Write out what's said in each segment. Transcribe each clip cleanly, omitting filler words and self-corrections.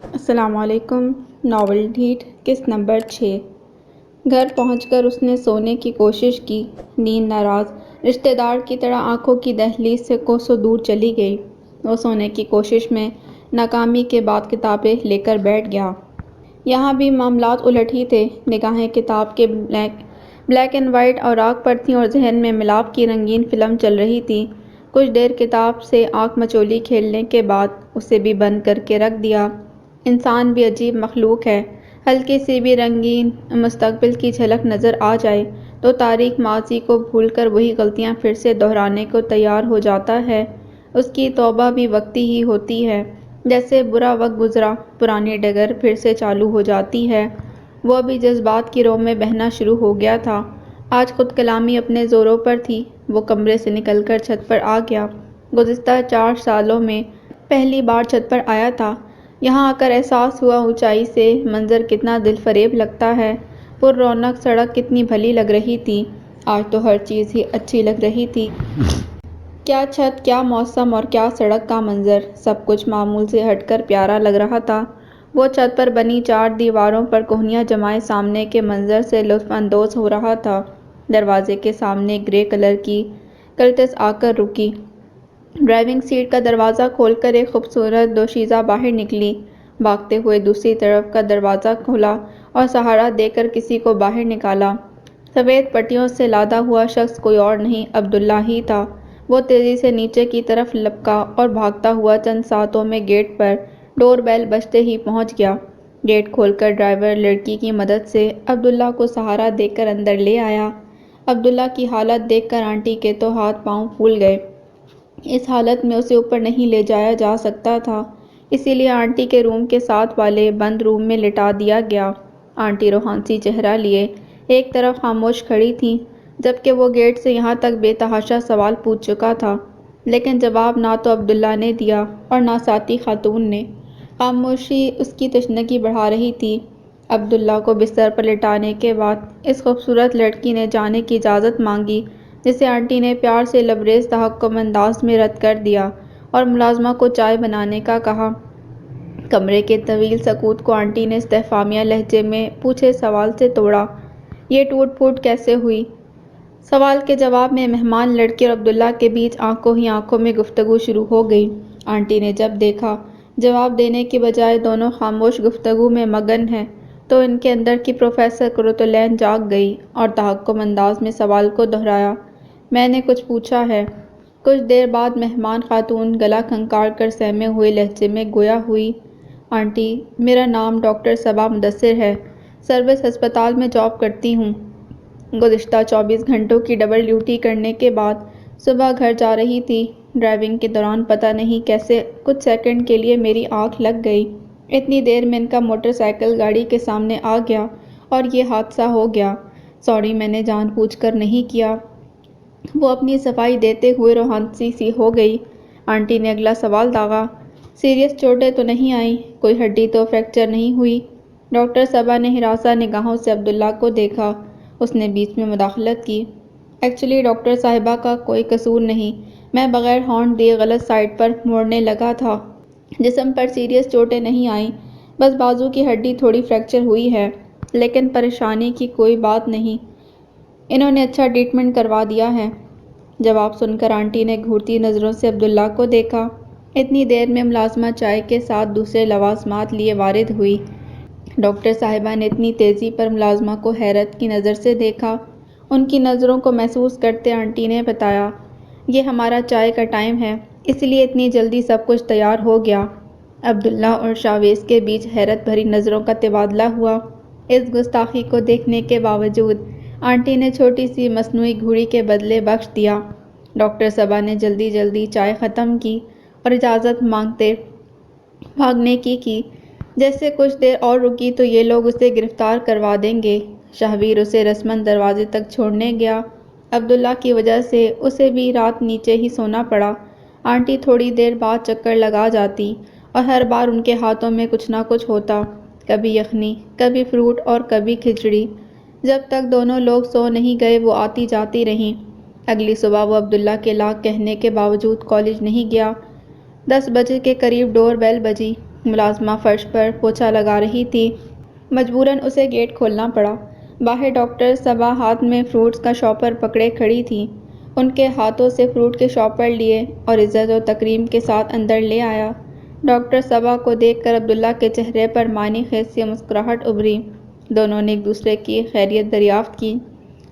السلام علیکم۔ ناول ڈھیٹ قسط نمبر 6۔ گھر پہنچ کر اس نے سونے کی کوشش کی۔ نیند ناراض رشتہ دار کی طرح آنکھوں کی دہلیز سے کوسوں دور چلی گئی۔ وہ سونے کی کوشش میں ناکامی کے بعد کتابیں لے کر بیٹھ گیا۔ یہاں بھی معاملات الٹ ہی تھے۔ نگاہیں کتاب کے بلیک اینڈ وائٹ اوراق پر تھیں اور ذہن میں ملاپ کی رنگین فلم چل رہی تھی۔ کچھ دیر کتاب سے آنکھ مچولی کھیلنے کے بعد اسے بھی بند کر کے رکھ دیا۔ انسان بھی عجیب مخلوق ہے۔ ہلکی سی بھی رنگین مستقبل کی جھلک نظر آ جائے تو تاریک ماضی کو بھول کر وہی غلطیاں پھر سے دہرانے کو تیار ہو جاتا ہے۔ اس کی توبہ بھی وقتی ہی ہوتی ہے۔ جیسے برا وقت گزرا، پرانی ڈگر پھر سے چالو ہو جاتی ہے۔ وہ بھی جذبات کی رو میں بہنا شروع ہو گیا تھا۔ آج خود کلامی اپنے زوروں پر تھی۔ وہ کمرے سے نکل کر چھت پر آ گیا۔ گزشتہ 4 سالوں میں پہلی بار چھت پر آیا تھا۔ یہاں آ کر احساس ہوا اونچائی سے منظر کتنا دل فریب لگتا ہے۔ پر رونق سڑک کتنی بھلی لگ رہی تھی۔ آج تو ہر چیز ہی اچھی لگ رہی تھی۔ کیا چھت، کیا موسم اور کیا سڑک کا منظر، سب کچھ معمول سے ہٹ کر پیارا لگ رہا تھا۔ وہ چھت پر بنی 4 دیواروں پر کوہنیاں جمائے سامنے کے منظر سے لطف اندوز ہو رہا تھا۔ دروازے کے سامنے گرے کلر کی کرٹس آ کر رکی۔ ڈرائیونگ سیٹ کا دروازہ کھول کر ایک خوبصورت دوشیزہ باہر نکلی۔ بھاگتے ہوئے دوسری طرف کا دروازہ کھولا اور سہارا دے کر کسی کو باہر نکالا۔ سفید پٹیوں سے لادا ہوا شخص کوئی اور نہیں، عبداللہ ہی تھا۔ وہ تیزی سے نیچے کی طرف لپکا اور بھاگتا ہوا چند ساتوں میں گیٹ پر ڈور بیل بجتے ہی پہنچ گیا۔ گیٹ کھول کر ڈرائیور لڑکی کی مدد سے عبداللہ کو سہارا دے کر اندر لے آیا۔ عبداللہ کی حالت دیکھ کر آنٹی کے تو ہاتھ پاؤں پھول گئے۔ اس حالت میں اسے اوپر نہیں لے جایا جا سکتا تھا، اسی لیے آنٹی کے روم کے ساتھ والے بند روم میں لٹا دیا گیا۔ آنٹی روحانسی چہرہ لیے ایک طرف خاموش کھڑی تھیں، جبکہ وہ گیٹ سے یہاں تک بے تحاشا سوال پوچھ چکا تھا، لیکن جواب نہ تو عبداللہ نے دیا اور نہ ساتھی خاتون نے۔ خاموشی اس کی تشنگی بڑھا رہی تھی۔ عبداللہ کو بستر پر لٹانے کے بعد اس خوبصورت لڑکی نے جانے کی اجازت مانگی، جسے آنٹی نے پیار سے لبریز تحکم انداز میں رد کر دیا اور ملازمہ کو چائے بنانے کا کہا۔ کمرے کے طویل سکوت کو آنٹی نے استفہامیہ لہجے میں پوچھے سوال سے توڑا، یہ ٹوٹ پھوٹ کیسے ہوئی؟ سوال کے جواب میں مہمان لڑکی اور عبداللہ کے بیچ آنکھوں ہی آنکھوں میں گفتگو شروع ہو گئی۔ آنٹی نے جب دیکھا جواب دینے کی بجائے دونوں خاموش گفتگو میں مگن ہیں تو ان کے اندر کی پروفیسر قرۃ العین جاگ گئی اور تحکم انداز میں سوال کو دہرایا، میں نے کچھ پوچھا ہے؟ کچھ دیر بعد مہمان خاتون گلا کھنکار کر سہمے ہوئے لہجے میں گویا ہوئی، آنٹی، میرا نام ڈاکٹر صبا مدثر ہے، سروس ہسپتال میں جاب کرتی ہوں۔ گزشتہ 24 گھنٹوں کی ڈبل ڈیوٹی کرنے کے بعد صبح گھر جا رہی تھی۔ ڈرائیونگ کے دوران پتہ نہیں کیسے کچھ سیکنڈ کے لیے میری آنکھ لگ گئی۔ اتنی دیر میں ان کا موٹر سائیکل گاڑی کے سامنے آ گیا اور یہ حادثہ ہو گیا۔ سوری، میں نے جان بوجھ کر نہیں کیا۔ وہ اپنی صفائی دیتے ہوئے روحانسی سی ہو گئی۔ آنٹی نے اگلا سوال داغا، سیریس چوٹیں تو نہیں آئیں؟ کوئی ہڈی تو فریکچر نہیں ہوئی؟ ڈاکٹر صبا نے ہراساں نگاہوں سے عبداللہ کو دیکھا۔ اس نے بیچ میں مداخلت کی، ایکچولی ڈاکٹر صاحبہ کا کوئی قصور نہیں، میں بغیر ہارن دیے غلط سائڈ پر موڑنے لگا تھا۔ جسم پر سیریس چوٹیں نہیں آئیں، بس بازو کی ہڈی تھوڑی فریکچر ہوئی ہے، لیکن پریشانی کی کوئی بات نہیں، انہوں نے اچھا ٹریٹمنٹ کروا دیا ہے۔ جواب سن کر آنٹی نے گھورتی نظروں سے عبداللہ کو دیکھا۔ اتنی دیر میں ملازمہ چائے کے ساتھ دوسرے لوازمات لیے وارد ہوئی۔ ڈاکٹر صاحبہ نے اتنی تیزی پر ملازمہ کو حیرت کی نظر سے دیکھا۔ ان کی نظروں کو محسوس کرتے آنٹی نے بتایا، یہ ہمارا چائے کا ٹائم ہے، اس لیے اتنی جلدی سب کچھ تیار ہو گیا۔ عبداللہ اور شاویز کے بیچ حیرت بھری نظروں کا تبادلہ ہوا۔ اس گستاخی کو دیکھنے کے باوجود آنٹی نے چھوٹی سی مصنوعی گھوڑی کے بدلے بخش دیا۔ ڈاکٹر صبا نے جلدی جلدی چائے ختم کی اور اجازت مانگتے بھاگنے کی، جیسے کچھ دیر اور رکی تو یہ لوگ اسے گرفتار کروا دیں گے۔ شہویر اسے رسماً دروازے تک چھوڑنے گیا۔ عبداللہ کی وجہ سے اسے بھی رات نیچے ہی سونا پڑا۔ آنٹی تھوڑی دیر بعد چکر لگا جاتی اور ہر بار ان کے ہاتھوں میں کچھ نہ کچھ ہوتا، کبھی یخنی، کبھی فروٹ اور کبھی کھچڑی۔ جب تک دونوں لوگ سو نہیں گئے وہ آتی جاتی رہیں۔ اگلی صبح وہ عبداللہ کے لاکھ کہنے کے باوجود کالج نہیں گیا۔ 10 بجے کے قریب ڈور بیل بجی۔ ملازمہ فرش پر پوچھا لگا رہی تھی۔ مجبوراً اسے گیٹ کھولنا پڑا۔ باہر ڈاکٹر صبا ہاتھ میں فروٹس کا شاپر پکڑے کھڑی تھی۔ ان کے ہاتھوں سے فروٹ کے شاپر لیے اور عزت و تکریم کے ساتھ اندر لے آیا۔ ڈاکٹر صبا کو دیکھ کر عبداللہ کے چہرے پر معنی خیز سی مسکراہٹ ابھری۔ دونوں نے ایک دوسرے کی خیریت دریافت کی۔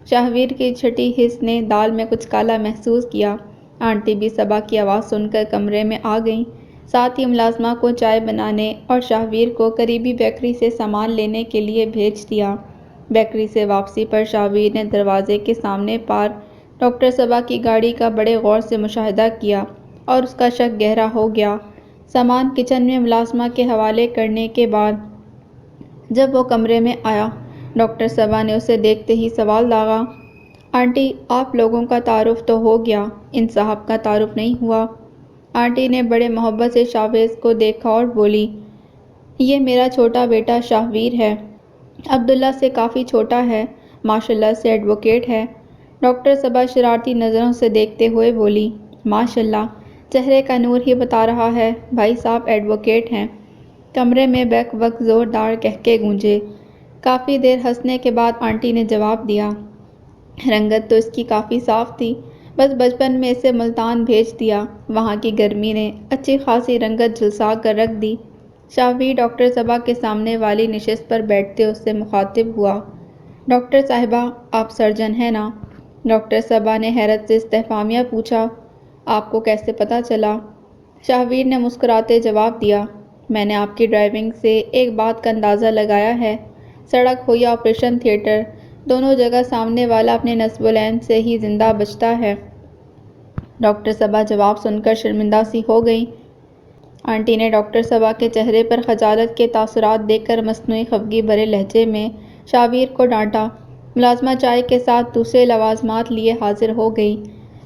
شاہویر کی چھٹی حس نے دال میں کچھ کالا محسوس کیا۔ آنٹی بھی صبا کی آواز سن کر کمرے میں آ گئیں۔ ساتھ ہی ملازمہ کو چائے بنانے اور شاہویر کو قریبی بیکری سے سامان لینے کے لیے بھیج دیا۔ بیکری سے واپسی پر شاہویر نے دروازے کے سامنے پارک ڈاکٹر صبا کی گاڑی کا بڑے غور سے مشاہدہ کیا اور اس کا شک گہرا ہو گیا۔ سامان کچن میں ملازمہ کے حوالے کرنے کے بعد جب وہ کمرے میں آیا، ڈاکٹر صبا نے اسے دیکھتے ہی سوال داغا، آنٹی آپ لوگوں کا تعارف تو ہو گیا، ان صاحب کا تعارف نہیں ہوا؟ آنٹی نے بڑے محبت سے شاہویر کو دیکھا اور بولی، یہ میرا چھوٹا بیٹا شاہویر ہے، عبداللہ سے کافی چھوٹا ہے، ماشاءاللہ سے ایڈوکیٹ ہے۔ ڈاکٹر صبا شرارتی نظروں سے دیکھتے ہوئے بولی، ماشاءاللہ، چہرے کا نور ہی بتا رہا ہے بھائی صاحب ایڈوکیٹ ہیں۔ کمرے میں بیک وقت زوردار قہقہے گونجے۔ کافی دیر ہنسنے کے بعد آنٹی نے جواب دیا، رنگت تو اس کی کافی صاف تھی، بس بچپن میں اسے ملتان بھیج دیا، وہاں کی گرمی نے اچھی خاصی رنگت جھلسا کر رکھ دی۔ شاہویر ڈاکٹر صبا کے سامنے والی نشست پر بیٹھتے اس سے مخاطب ہوا، ڈاکٹر صاحبہ آپ سرجن ہیں نا؟ ڈاکٹر صبا نے حیرت سے استفہامیہ پوچھا، آپ کو کیسے پتہ چلا؟ شاہویر نے مسکراتے جواب دیا، میں نے آپ کی ڈرائیونگ سے ایک بات کا اندازہ لگایا ہے، سڑک ہو یا آپریشن تھیٹر، دونوں جگہ سامنے والا اپنے نصب العین سے ہی زندہ بچتا ہے۔ ڈاکٹر صبا جواب سن کر شرمندہ سی ہو گئیں۔ آنٹی نے ڈاکٹر صبا کے چہرے پر خجالت کے تاثرات دیکھ کر مصنوعی خفگی بھرے لہجے میں شاہویر کو ڈانٹا۔ ملازمہ چائے کے ساتھ دوسرے لوازمات لیے حاضر ہو گئی۔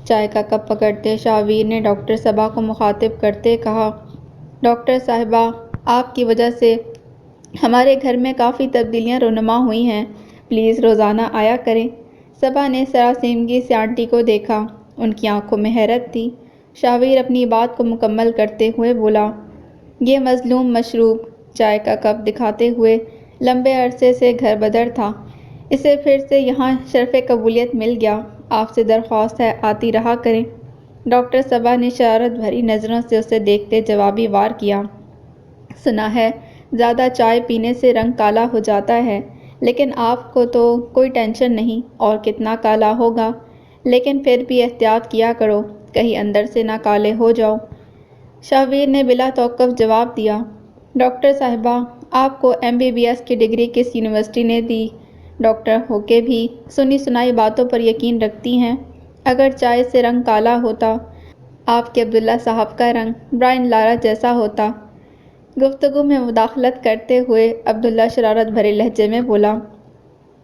چائے کا کپ پکڑتے شاہویر نے ڈاکٹر صبا کو مخاطب کرتے کہا، ڈاکٹر صاحبہ آپ کی وجہ سے ہمارے گھر میں کافی تبدیلیاں رونما ہوئی ہیں، پلیز روزانہ آیا کریں۔ صبا نے سراسیمگی سے آنٹی کو دیکھا، ان کی آنکھوں میں حیرت تھی۔ شاہویر اپنی بات کو مکمل کرتے ہوئے بولا، یہ مظلوم مشروب، چائے کا کپ دکھاتے ہوئے، لمبے عرصے سے گھر بدر تھا، اسے پھر سے یہاں شرف قبولیت مل گیا، آپ سے درخواست ہے آتی رہا کریں۔ ڈاکٹر صبا نے شرارت بھری نظروں سے اسے دیکھتے جوابی وار کیا، سنا ہے زیادہ چائے پینے سے رنگ کالا ہو جاتا ہے، لیکن آپ کو تو کوئی ٹینشن نہیں، اور کتنا کالا ہوگا، لیکن پھر بھی احتیاط کیا کرو، کہیں اندر سے نہ کالے ہو جاؤ۔ شاہویر نے بلا توقف جواب دیا، ڈاکٹر صاحبہ آپ کو MBBS کی ڈگری کس یونیورسٹی نے دی؟ ڈاکٹر ہو کے بھی سنی سنائی باتوں پر یقین رکھتی ہیں، اگر چائے سے رنگ کالا ہوتا، آپ کے عبداللہ صاحب کا رنگ برائن لارا جیسا ہوتا۔ گفتگو میں مداخلت کرتے ہوئے عبداللہ شرارت بھرے لہجے میں بولا،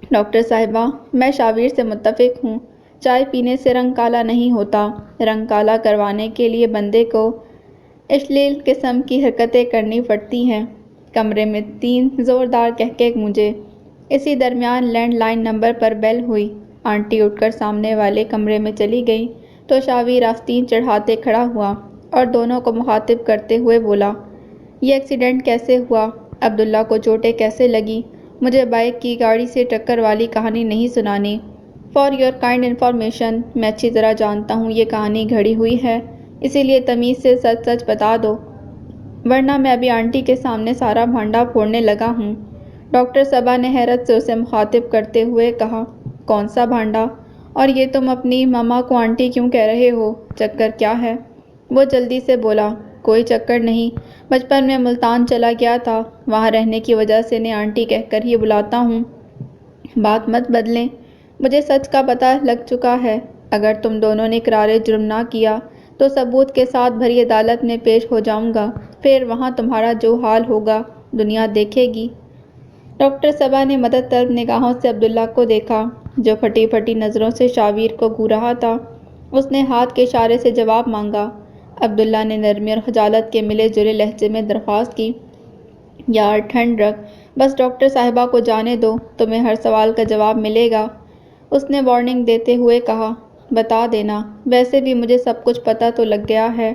ڈاکٹر صاحبہ میں شاہویر سے متفق ہوں، چائے پینے سے رنگ کالا نہیں ہوتا، رنگ کالا کروانے کے لیے بندے کو اشلیل قسم کی حرکتیں کرنی پڑتی ہیں۔ کمرے میں 3 زوردار قہقہے گونجے۔ اسی درمیان لینڈ لائن نمبر پر بیل ہوئی۔ آنٹی اٹھ کر سامنے والے کمرے میں چلی گئی تو شاہویر آستین چڑھاتے کھڑا ہوا اور دونوں کو مخاطب کرتے ہوئے بولا، یہ ایکسیڈنٹ کیسے ہوا؟ عبداللہ کو چوٹیں کیسے لگیں؟ مجھے بائیک کی گاڑی سے ٹکر والی کہانی نہیں سنانی۔ فار یور کائنڈ انفارمیشن، میں اچھی طرح جانتا ہوں یہ کہانی گھڑی ہوئی ہے، اسی لیے تمیز سے سچ سچ بتا دو، ورنہ میں ابھی آنٹی کے سامنے سارا بھانڈا پھوڑنے لگا ہوں۔ ڈاکٹر صبا نے حیرت سے اسے مخاطب کرتے ہوئے کہا، کون سا بھانڈا؟ اور یہ تم اپنی ماما کو آنٹی کیوں کہہ رہے ہو؟ چکر کیا ہے؟ وہ جلدی سے بولا، کوئی چکر نہیں، بچپن میں ملتان چلا گیا تھا، وہاں رہنے کی وجہ سے انہیں آنٹی کہہ کر ہی بلاتا ہوں۔ بات مت بدلیں، مجھے سچ کا پتہ لگ چکا ہے، اگر تم دونوں نے اقرار جرم نہ کیا تو ثبوت کے ساتھ بھری عدالت میں پیش ہو جاؤں گا، پھر وہاں تمہارا جو حال ہوگا دنیا دیکھے گی۔ ڈاکٹر صبا نے مدد طلب نگاہوں سے عبداللہ کو دیکھا، جو پھٹی پھٹی نظروں سے شاہویر کو گھور رہا تھا۔ اس نے ہاتھ کے اشارے سے جواب مانگا۔ عبداللہ نے نرمی اور خجالت کے ملے جلے لہجے میں درخواست کی، یار ٹھنڈ رکھ، بس ڈاکٹر صاحبہ کو جانے دو، تمہیں ہر سوال کا جواب ملے گا۔ اس نے وارننگ دیتے ہوئے کہا، بتا دینا، ویسے بھی مجھے سب کچھ پتہ تو لگ گیا ہے۔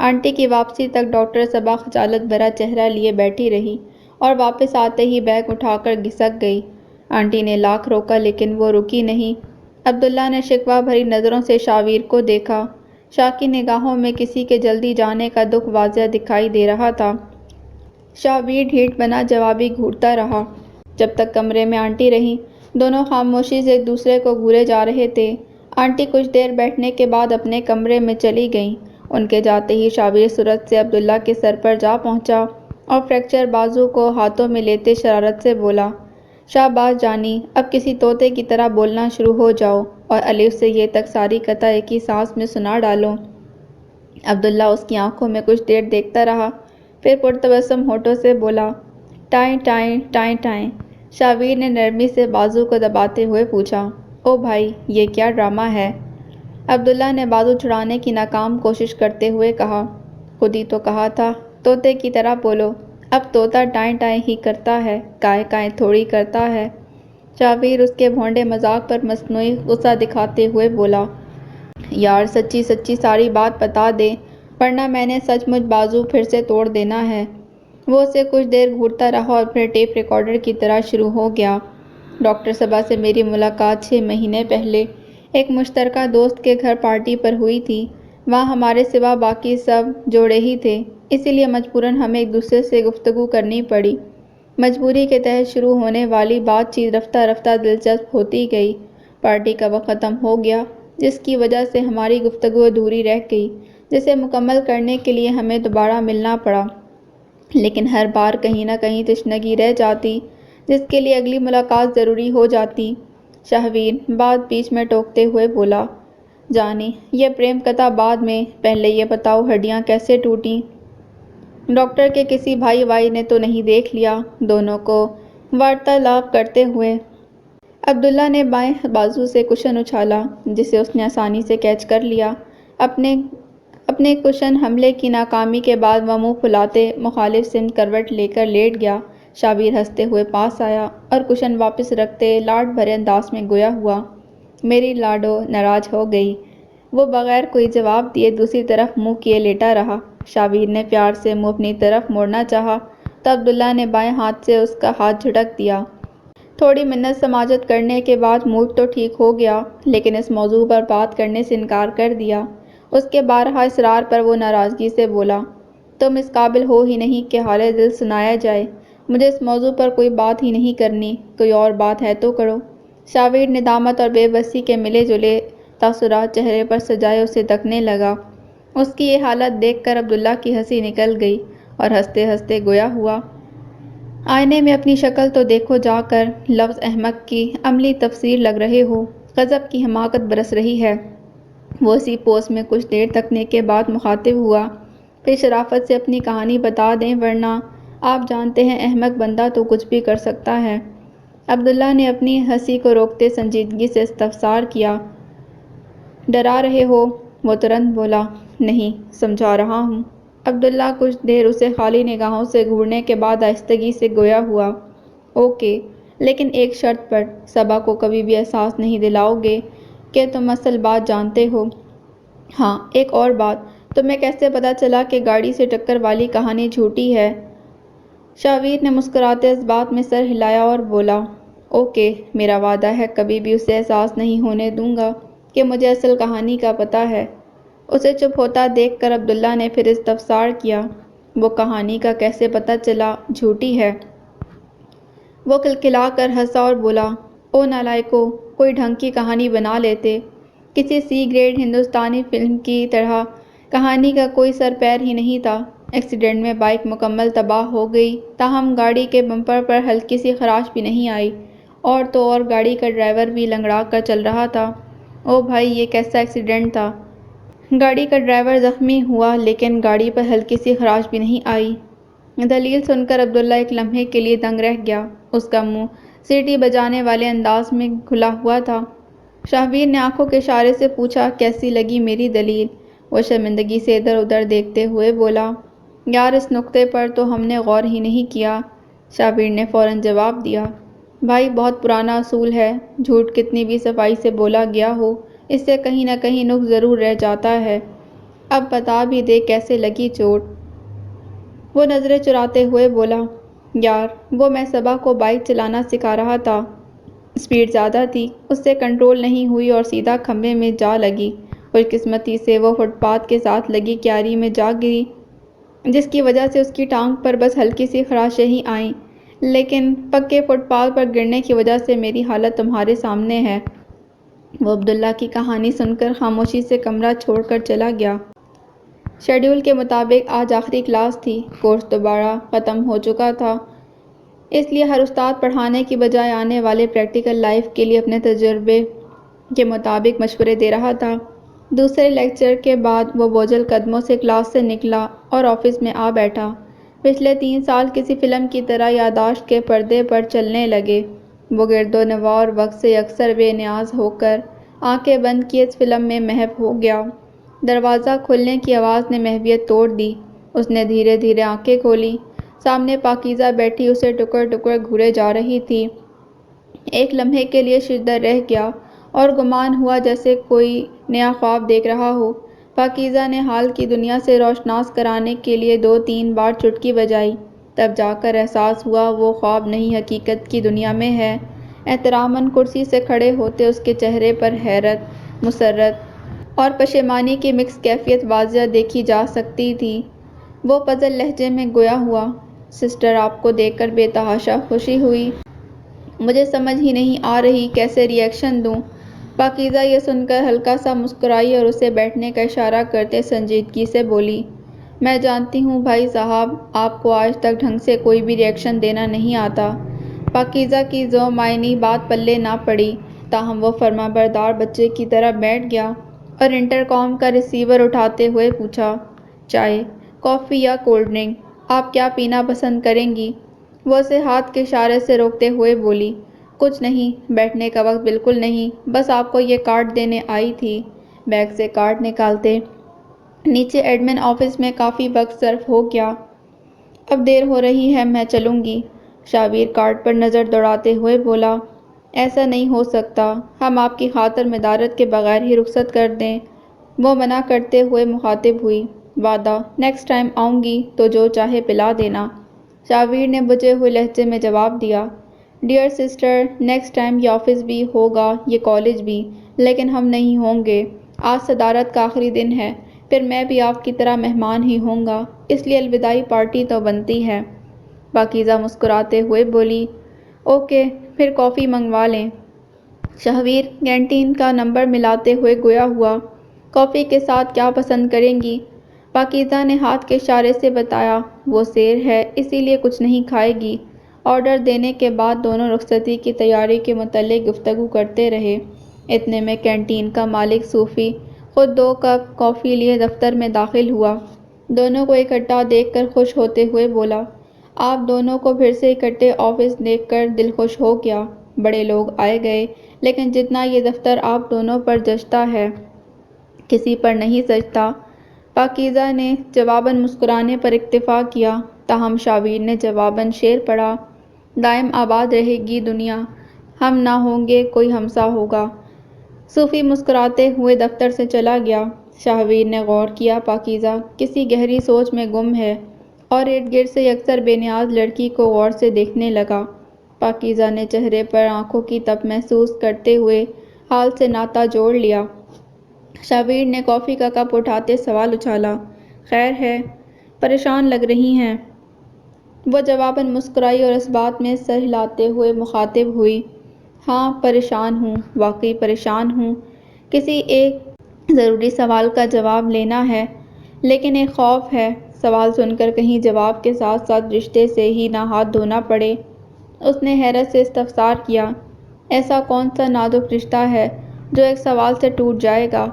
آنٹی کی واپسی تک ڈاکٹر صبا خجالت بھرا چہرہ لیے بیٹھی رہی اور واپس آتے ہی بیگ اٹھا کر گھسک گئی۔ آنٹی نے لاکھ روکا لیکن وہ رکی نہیں۔ عبداللہ نے شکوہ بھری نظروں سے شاویر کو دیکھا۔ شاہ کی نگاہوں میں کسی کے جلدی جانے کا دکھ واضح دکھائی دے رہا تھا۔ شاویر ڈھیٹ بنا جوابی گھورتا رہا۔ جب تک کمرے میں آنٹی رہیں، دونوں خاموشی سے ایک دوسرے کو گھورے جا رہے تھے۔ آنٹی کچھ دیر بیٹھنے کے بعد اپنے کمرے میں چلی گئیں۔ ان کے جاتے ہی شاویر سرعت سے عبداللہ کے سر پر جا پہنچا اور فریکچر بازو کو ہاتھوں میں لیتے شرارت سے بولا، شاباش جانی، اب کسی طوطے کی طرح بولنا شروع ہو جاؤ اور الف سے یہ تک ساری قطع ایک ہی سانس میں سنا ڈالو۔ عبداللہ اس کی آنکھوں میں کچھ دیر دیکھتا رہا، پھر پرتبسم ہونٹوں سے بولا، ٹائیں ٹائیں ٹائیں ٹائیں۔ شاویر نے نرمی سے بازو کو دباتے ہوئے پوچھا، او بھائی، یہ کیا ڈرامہ ہے؟ عبداللہ نے بازو چھڑانے کی ناکام کوشش کرتے ہوئے کہا، خود ہی تو کہا تھا طوطے کی طرح بولو، اب طوطا ٹائیں ٹائیں ہی کرتا ہے، کائیں کائیں تھوڑی کرتا ہے۔ شاویر اس کے بھونڈے مذاق پر مصنوعی غصہ دکھاتے ہوئے بولا، یار سچی سچی ساری بات بتا دے ورنہ میں نے سچ مچ بازو پھر سے توڑ دینا ہے۔ وہ اسے کچھ دیر گھورتا رہا اور پھر ٹیپ ریکارڈر کی طرح شروع ہو گیا، ڈاکٹر صبا سے میری ملاقات 6 مہینے پہلے ایک مشترکہ دوست کے گھر پارٹی پر ہوئی تھی۔ وہاں ہمارے سوا باقی سب جوڑے ہی تھے، اسی لیے مجبوراً ہمیں ایک دوسرے سے گفتگو کرنی پڑی۔ مجبوری کے تحت شروع ہونے والی بات چیت رفتہ رفتہ دلچسپ ہوتی گئی۔ پارٹی کا وقت ختم ہو گیا، جس کی وجہ سے ہماری گفتگو ادھوری رہ گئی، جسے مکمل کرنے کے لیے ہمیں دوبارہ ملنا پڑا، لیکن ہر بار کہیں نہ کہیں تشنگی رہ جاتی جس کے لیے اگلی ملاقات ضروری ہو جاتی۔ شاہویر بات بیچ میں ٹوکتے ہوئے بولا، جانی، یہ پریم کتھا بعد میں، پہلے یہ بتاؤ ہڈیاں کیسے ٹوٹیں؟ ڈاکٹر کے کسی بھائی وائی نے تو نہیں دیکھ لیا؟ دونوں کو وارتالاب کرتے ہوئے عبداللہ نے بائیں بازو سے کشن اچھالا، جسے اس نے آسانی سے کیچ کر لیا۔ اپنے کشن حملے کی ناکامی کے بعد وہ منہ پھلاتے مخالف سمت کروٹ لے کر لیٹ گیا۔ شاویر ہنستے ہوئے پاس آیا اور کشن واپس رکھتے لاڈ بھرے انداز میں گویا ہوا، میری لاڈو ناراض ہو گئی۔ وہ بغیر کوئی جواب دیے دوسری طرف منہ کیے لیٹا رہا۔ شاویر نے پیار سے منہ اپنی طرف موڑنا چاہا تو عبداللہ نے بائیں ہاتھ سے اس کا ہاتھ جھٹک دیا۔ تھوڑی منت سماجت کرنے کے بعد موڈ تو ٹھیک ہو گیا، لیکن اس موضوع پر بات کرنے سے انکار کر دیا۔ اس کے بارہا اصرار پر وہ ناراضگی سے بولا، تم اس قابل ہو ہی نہیں کہ حال دل سنایا جائے، مجھے اس موضوع پر کوئی بات ہی نہیں کرنی، کوئی اور بات ہے تو کرو۔ شاویر ندامت اور بے بسی کے ملے جلے تاثرات چہرے پر سجائے اسے تکنے لگا۔ اس کی یہ حالت دیکھ کر عبداللہ کی ہنسی نکل گئی اور ہنستے ہنستے گویا ہوا، آئینے میں اپنی شکل تو دیکھو جا کر، لفظ احمق کی عملی تفسیر لگ رہے ہو، غضب کی حماقت برس رہی ہے۔ وہ اسی پوز میں کچھ دیر تکنے کے بعد مخاطب ہوا، پھر شرافت سے اپنی کہانی بتا دیں ورنہ آپ جانتے ہیں احمق بندہ تو کچھ بھی کر سکتا ہے۔ عبداللہ نے اپنی ہنسی کو روکتے سنجیدگی سے استفسار کیا، ڈرا رہے ہو؟ وہ ترنت بولا، نہیں، سمجھا رہا ہوں۔ عبداللہ کچھ دیر اسے خالی نگاہوں سے گھورنے کے بعد آہستگی سے گویا ہوا، اوکے، لیکن ایک شرط پر، صبا کو کبھی بھی احساس نہیں دلاؤ گے کہ تم اصل بات جانتے ہو۔ ہاں، ایک اور بات، تمہیں کیسے پتہ چلا کہ گاڑی سے ٹکر والی کہانی جھوٹی ہے؟ شاویر نے مسکراتے اس بات میں سر ہلایا اور بولا، اوکے، میرا وعدہ ہے کبھی بھی اسے احساس نہیں ہونے دوں گا کہ مجھے اصل کہانی کا پتہ ہے۔ اسے چپ ہوتا دیکھ کر عبداللہ نے پھر استفسار کیا، وہ کہانی کا کیسے پتہ چلا جھوٹی ہے؟ وہ کھلکھلا کر ہنسا اور بولا، او نالائکو، کوئی ڈھنگ کی کہانی بنا لیتے، کسی سی گریڈ ہندوستانی فلم کی طرح۔ کہانی کا کوئی سر پیر ہی نہیں تھا۔ ایکسیڈنٹ میں بائیک مکمل تباہ ہو گئی، تاہم گاڑی کے بمپر پر ہلکی سی خراش بھی نہیں آئی، اور تو اور گاڑی کا ڈرائیور بھی لنگڑا کر چل رہا تھا۔ او بھائی، یہ کیسا ایکسیڈنٹ تھا؟ گاڑی کا ڈرائیور زخمی ہوا لیکن گاڑی پر ہلکی سی خراش بھی نہیں آئی۔ دلیل سن کر عبداللہ ایک لمحے کے لیے دنگ رہ گیا، اس کا منہ سیٹی بجانے والے انداز میں کھلا ہوا تھا۔ شاہویر نے آنکھوں کے اشارے سے پوچھا، کیسی لگی میری دلیل؟ وہ شرمندگی سے ادھر ادھر دیکھتے ہوئے بولا، یار اس نکتے پر تو ہم نے غور ہی نہیں کیا۔ شاہویر نے فوراً جواب دیا، بھائی بہت پرانا اصول ہے، جھوٹ کتنی بھی صفائی سے بولا گیا ہو، اس سے کہیں نہ کہیں نقص ضرور رہ جاتا ہے۔ اب بتا بھی دے کیسے لگی چوٹ۔ وہ نظریں چراتے ہوئے بولا، یار وہ میں صبا کو بائک چلانا سکھا رہا تھا، اسپیڈ زیادہ تھی، اس سے کنٹرول نہیں ہوئی اور سیدھا کھمبے میں جا لگی۔ خوش قسمتی سے وہ فٹ پاتھ کے ساتھ لگی کیاری میں جا گری، جس کی وجہ سے اس کی ٹانگ پر بس ہلکی سی خراشیں ہی آئیں، لیکن پکے فٹ پاتھ پر گرنے کی وجہ سے میری حالت تمہارے سامنے ہے۔ وہ عبداللہ کی کہانی سن کر خاموشی سے کمرہ چھوڑ کر چلا گیا۔ شیڈول کے مطابق آج آخری کلاس تھی، کورس دوبارہ ختم ہو چکا تھا، اس لیے ہر استاد پڑھانے کی بجائے آنے والے پریکٹیکل لائف کے لیے اپنے تجربے کے مطابق مشورے دے رہا تھا۔ دوسرے لیکچر کے بعد وہ بوجھل قدموں سے کلاس سے نکلا اور آفس میں آ بیٹھا۔ پچھلے 3 سال کسی فلم کی طرح یادداشت کے پردے پر چلنے لگے۔ وہ گرد و نواح اور وقت سے یکسر بے نیاز ہو کر آنکھیں بند کیے اس فلم میں محو ہو گیا۔ دروازہ کھلنے کی آواز نے محویت توڑ دی۔ اس نے دھیرے دھیرے آنکھیں کھولیں۔ سامنے پاکیزہ بیٹھی اسے ٹکر ٹکر گھورے جا رہی تھی۔ ایک لمحے کے لیے ششدر رہ گیا اور گمان ہوا جیسے کوئی نیا خواب دیکھ رہا ہو۔ پاکیزہ نے حال کی دنیا سے روشناس کرانے کے لیے 2-3 بار چٹکی بجائی، تب جا کر احساس ہوا وہ خواب نہیں حقیقت کی دنیا میں ہے۔ احتراماً کرسی سے کھڑے ہوتے اس کے چہرے پر حیرت، مسرت اور پشیمانی کی مکس کیفیت واضح دیکھی جا سکتی تھی۔ وہ پزل لہجے میں گویا ہوا، سسٹر آپ کو دیکھ کر بے تحاشا خوشی ہوئی، مجھے سمجھ ہی نہیں آ رہی کیسے ری ایکشن دوں۔ پاکیزہ یہ سن کر ہلکا سا مسکرائی اور اسے بیٹھنے کا اشارہ کرتے سنجیدگی سے بولی، میں جانتی ہوں بھائی صاحب آپ کو آج تک ڈھنگ سے کوئی بھی ری ایکشن دینا نہیں آتا۔ پاکیزہ کی ذو معنی بات پلے نہ پڑی، تاہم وہ فرمانبردار بچے کی طرح بیٹھ گیا اور انٹر کام کا ریسیور اٹھاتے ہوئے پوچھا، چائے، کافی یا کولڈ ڈرنک، آپ کیا پینا پسند کریں گی؟ وہ اسے ہاتھ کے اشارے سے روکتے ہوئے بولی، کچھ نہیں، بیٹھنے کا وقت بالکل نہیں، بس آپ کو یہ کارڈ دینے آئی تھی۔ بیگ سے کارڈ نکالتے، نیچے ایڈمن آفس میں کافی وقت صرف ہو گیا، اب دیر ہو رہی ہے میں چلوں گی۔ شابیر کارڈ پر نظر دوڑاتے ہوئے بولا، ایسا نہیں ہو سکتا، ہم آپ کی خاطر مدارت کے بغیر ہی رخصت کر دیں۔ وہ منع کرتے ہوئے مخاطب ہوئی، وعدہ نیکسٹ ٹائم آؤں گی تو جو چاہے پلا دینا۔ شابیر نے بجھے ہوئے لہجے میں جواب دیا، ڈیئر سسٹر، نیکسٹ ٹائم یہ آفس بھی ہوگا، یہ کالج بھی، لیکن ہم نہیں ہوں گے۔ آج صدارت کا آخری دن ہے، پھر میں بھی آپ کی طرح مہمان ہی ہوں گا، اس لیے الوداعی پارٹی تو بنتی ہے۔ پاکیزہ مسکراتے ہوئے بولی، اوکے، پھر کافی منگوا لیں۔ شہویر کینٹین کا نمبر ملاتے ہوئے گویا ہوا، کافی کے ساتھ کیا پسند کریں گی؟ پاکیزہ نے ہاتھ کے اشارے سے بتایا، وہ سیر ہے اسی لیے کچھ نہیں کھائے گی۔ آرڈر دینے کے بعد دونوں رخصتی کی تیاری کے متعلق گفتگو کرتے رہے۔ اتنے میں کینٹین کا مالک صوفی خود 2 کپ کافی لیے دفتر میں داخل ہوا۔ دونوں کو اکٹھا دیکھ کر خوش ہوتے ہوئے بولا، آپ دونوں کو پھر سے اکٹھے آفس دیکھ کر دل خوش ہو گیا۔ بڑے لوگ آئے گئے، لیکن جتنا یہ دفتر آپ دونوں پر جچتا ہے، کسی پر نہیں جچتا۔ پاکیزہ نے جواباً مسکرانے پر اکتفا کیا، تاہم شابیر نے جواباً شعر پڑھا، دائم آباد رہے گی دنیا، ہم نہ ہوں گے کوئی ہمسا ہوگا۔ صوفی مسکراتے ہوئے دفتر سے چلا گیا۔ شہویر نے غور کیا پاکیزہ کسی گہری سوچ میں گم ہے، اور ارد گرد سے یکسر بے نیاز لڑکی کو غور سے دیکھنے لگا۔ پاکیزہ نے چہرے پر آنکھوں کی تپ محسوس کرتے ہوئے حال سے ناطہ جوڑ لیا۔ شہویر نے کافی کا کپ اٹھاتے سوال اچھالا، خیر ہے، پریشان لگ رہی ہیں؟ وہ جواباً مسکرائی اور اس بات میں سر ہلاتے ہوئے مخاطب ہوئی، ہاں پریشان ہوں، واقعی پریشان ہوں، کسی ایک ضروری سوال کا جواب لینا ہے، لیکن ایک خوف ہے، سوال سن کر کہیں جواب کے ساتھ ساتھ رشتے سے ہی نہ ہاتھ دھونا پڑے۔ اس نے حیرت سے استفسار کیا، ایسا کون سا نازک رشتہ ہے جو ایک سوال سے ٹوٹ جائے گا؟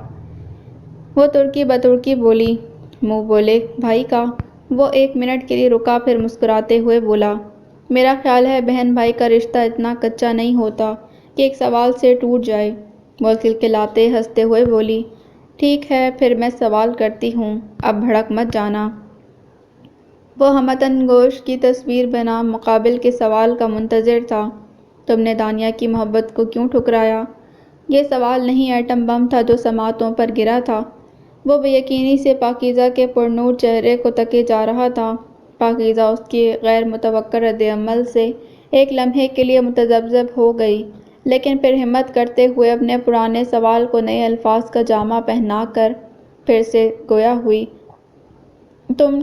وہ ترکی بترکی بولی، منہ بولے بھائی کا۔ وہ 1 منٹ کے لیے رکا، پھر مسکراتے ہوئے بولا، میرا خیال ہے بہن بھائی کا رشتہ اتنا کچا نہیں ہوتا کہ ایک سوال سے ٹوٹ جائے۔ وہ کلکلاتے ہنستے ہوئے بولی، ٹھیک ہے پھر میں سوال کرتی ہوں، اب بھڑک مت جانا۔ وہ ہمتاً گوش کی تصویر بنا مقابل کے سوال کا منتظر تھا، تم نے دانیہ کی محبت کو کیوں ٹھکرایا؟ یہ سوال نہیں ایٹم بم تھا جو سماعتوں پر گرا تھا۔ وہ بے یقینی سے پاکیزہ کے پرنور چہرے کو تکے جا رہا تھا۔ پاکیزہ اس کی غیر متوقع رد عمل سے ایک لمحے کے لیے متذبذب ہو گئی، لیکن پھر ہمت کرتے ہوئے اپنے پرانے سوال کو نئے الفاظ کا جامہ پہنا کر پھر سے گویا ہوئی۔ تم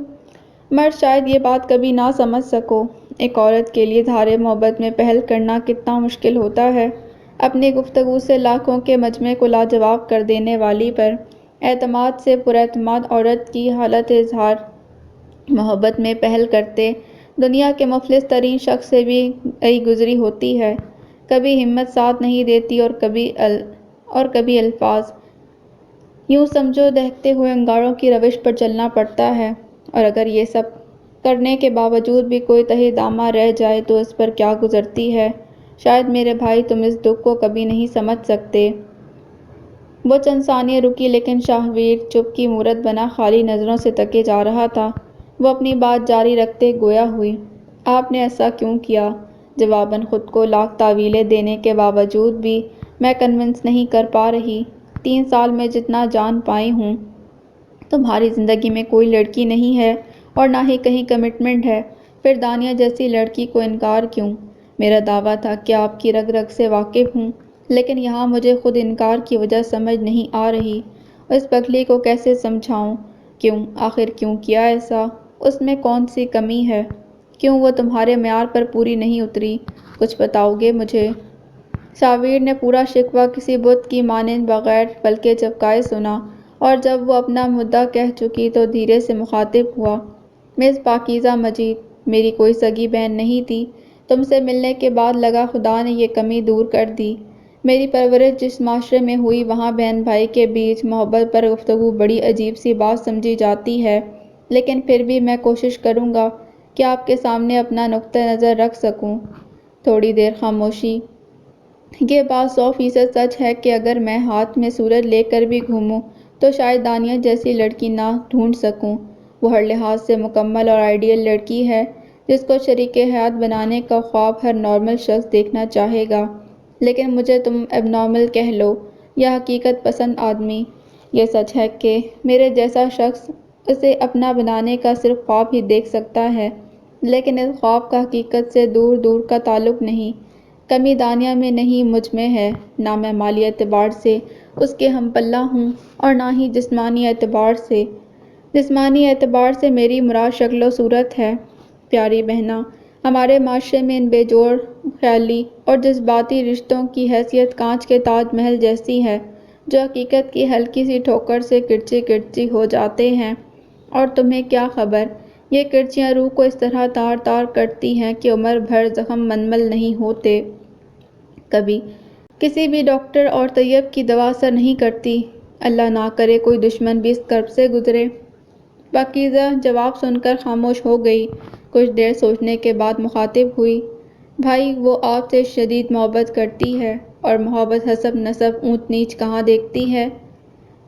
مرد شاید یہ بات کبھی نہ سمجھ سکو، ایک عورت کے لیے اظہار محبت میں پہل کرنا کتنا مشکل ہوتا ہے۔ اپنی گفتگو سے لاکھوں کے مجمع کو لاجواب کر دینے والی پر اعتماد سے پراعتماد عورت کی حالت اظہار محبت میں پہل کرتے دنیا کے مفلس ترین شخص سے بھی گئی گزری ہوتی ہے۔ کبھی ہمت ساتھ نہیں دیتی اور کبھی الفاظ۔ یوں سمجھو دہتے ہوئے انگاروں کی روش پر چلنا پڑتا ہے، اور اگر یہ سب کرنے کے باوجود بھی کوئی تہی دامہ رہ جائے تو اس پر کیا گزرتی ہے۔ شاید میرے بھائی تم اس دکھ کو کبھی نہیں سمجھ سکتے۔ وہ چند ثانیے رکی، لیکن شاہویر چپ کی مورت بنا خالی نظروں سے تکے جا رہا تھا۔ وہ اپنی بات جاری رکھتے گویا ہوئی، آپ نے ایسا کیوں کیا؟ جواباً خود کو لاکھ تعویلیں دینے کے باوجود بھی میں کنونس نہیں کر پا رہی۔ 3 سال میں جتنا جان پائی ہوں، تمہاری زندگی میں کوئی لڑکی نہیں ہے اور نہ ہی کہیں کمٹمنٹ ہے، پھر دانیہ جیسی لڑکی کو انکار کیوں؟ میرا دعویٰ تھا کہ آپ کی رگ رگ سے واقف ہوں، لیکن یہاں مجھے خود انکار کی وجہ سمجھ نہیں آ رہی۔ اس پگلی کو کیسے سمجھاؤں؟ کیوں؟ آخر کیوں کیا ایسا؟ اس میں کون سی کمی ہے؟ کیوں وہ تمہارے معیار پر پوری نہیں اتری؟ کچھ بتاؤ گے مجھے؟ شاویر نے پورا شکوہ کسی بت کی مانند بغیر پلکیں جھپکائے سنا، اور جب وہ اپنا مدعا کہہ چکی تو دھیرے سے مخاطب ہوا، مس پاکیزہ مجید، میری کوئی سگی بہن نہیں تھی۔ تم سے ملنے کے بعد لگا خدا نے یہ کمی دور کر دی۔ میری پرورش جس معاشرے میں ہوئی وہاں بہن بھائی کے بیچ محبت پر گفتگو بڑی عجیب سی بات سمجھی جاتی ہے، لیکن پھر بھی میں کوشش کروں گا کہ آپ کے سامنے اپنا نقطہ نظر رکھ سکوں۔ تھوڑی دیر خاموشی۔ یہ بات 100% سچ ہے کہ اگر میں ہاتھ میں سورج لے کر بھی گھوموں تو شاید دانیہ جیسی لڑکی نہ ڈھونڈ سکوں۔ وہ ہر لحاظ سے مکمل اور آئیڈیل لڑکی ہے جس کو شریک حیات بنانے کا خواب ہر نارمل شخص دیکھنا چاہے گا، لیکن مجھے تم اب نارمل کہہ لو یا حقیقت پسند آدمی۔ یہ سچ ہے کہ میرے جیسا شخص اسے اپنا بنانے کا صرف خواب ہی دیکھ سکتا ہے، لیکن اس خواب کا حقیقت سے دور دور کا تعلق نہیں۔ کمی دانیہ میں نہیں، مجھ میں ہے۔ نہ میں مالی اعتبار سے اس کے ہم پلہ ہوں اور نہ ہی جسمانی اعتبار سے۔ جسمانی اعتبار سے میری مراد شکل و صورت ہے۔ پیاری بہنا، ہمارے معاشرے میں ان بے جوڑ خیالی اور جذباتی رشتوں کی حیثیت کانچ کے تاج محل جیسی ہے جو حقیقت کی ہلکی سی ٹھوکر سے کرچی کرچی ہو جاتے ہیں، اور تمہیں کیا خبر، یہ کرچیاں روح کو اس طرح تار تار کرتی ہیں کہ عمر بھر زخم منمل نہیں ہوتے۔ کبھی کسی بھی ڈاکٹر اور طیب کی دوا اثر نہیں کرتی۔ اللہ نہ کرے کوئی دشمن بھی اس کرب سے گزرے۔ پاکیزہ جواب سن کر خاموش ہو گئی، کچھ دیر سوچنے کے بعد مخاطب ہوئی، بھائی وہ آپ سے شدید محبت کرتی ہے، اور محبت حسب نسب اونچ نیچ کہاں دیکھتی ہے؟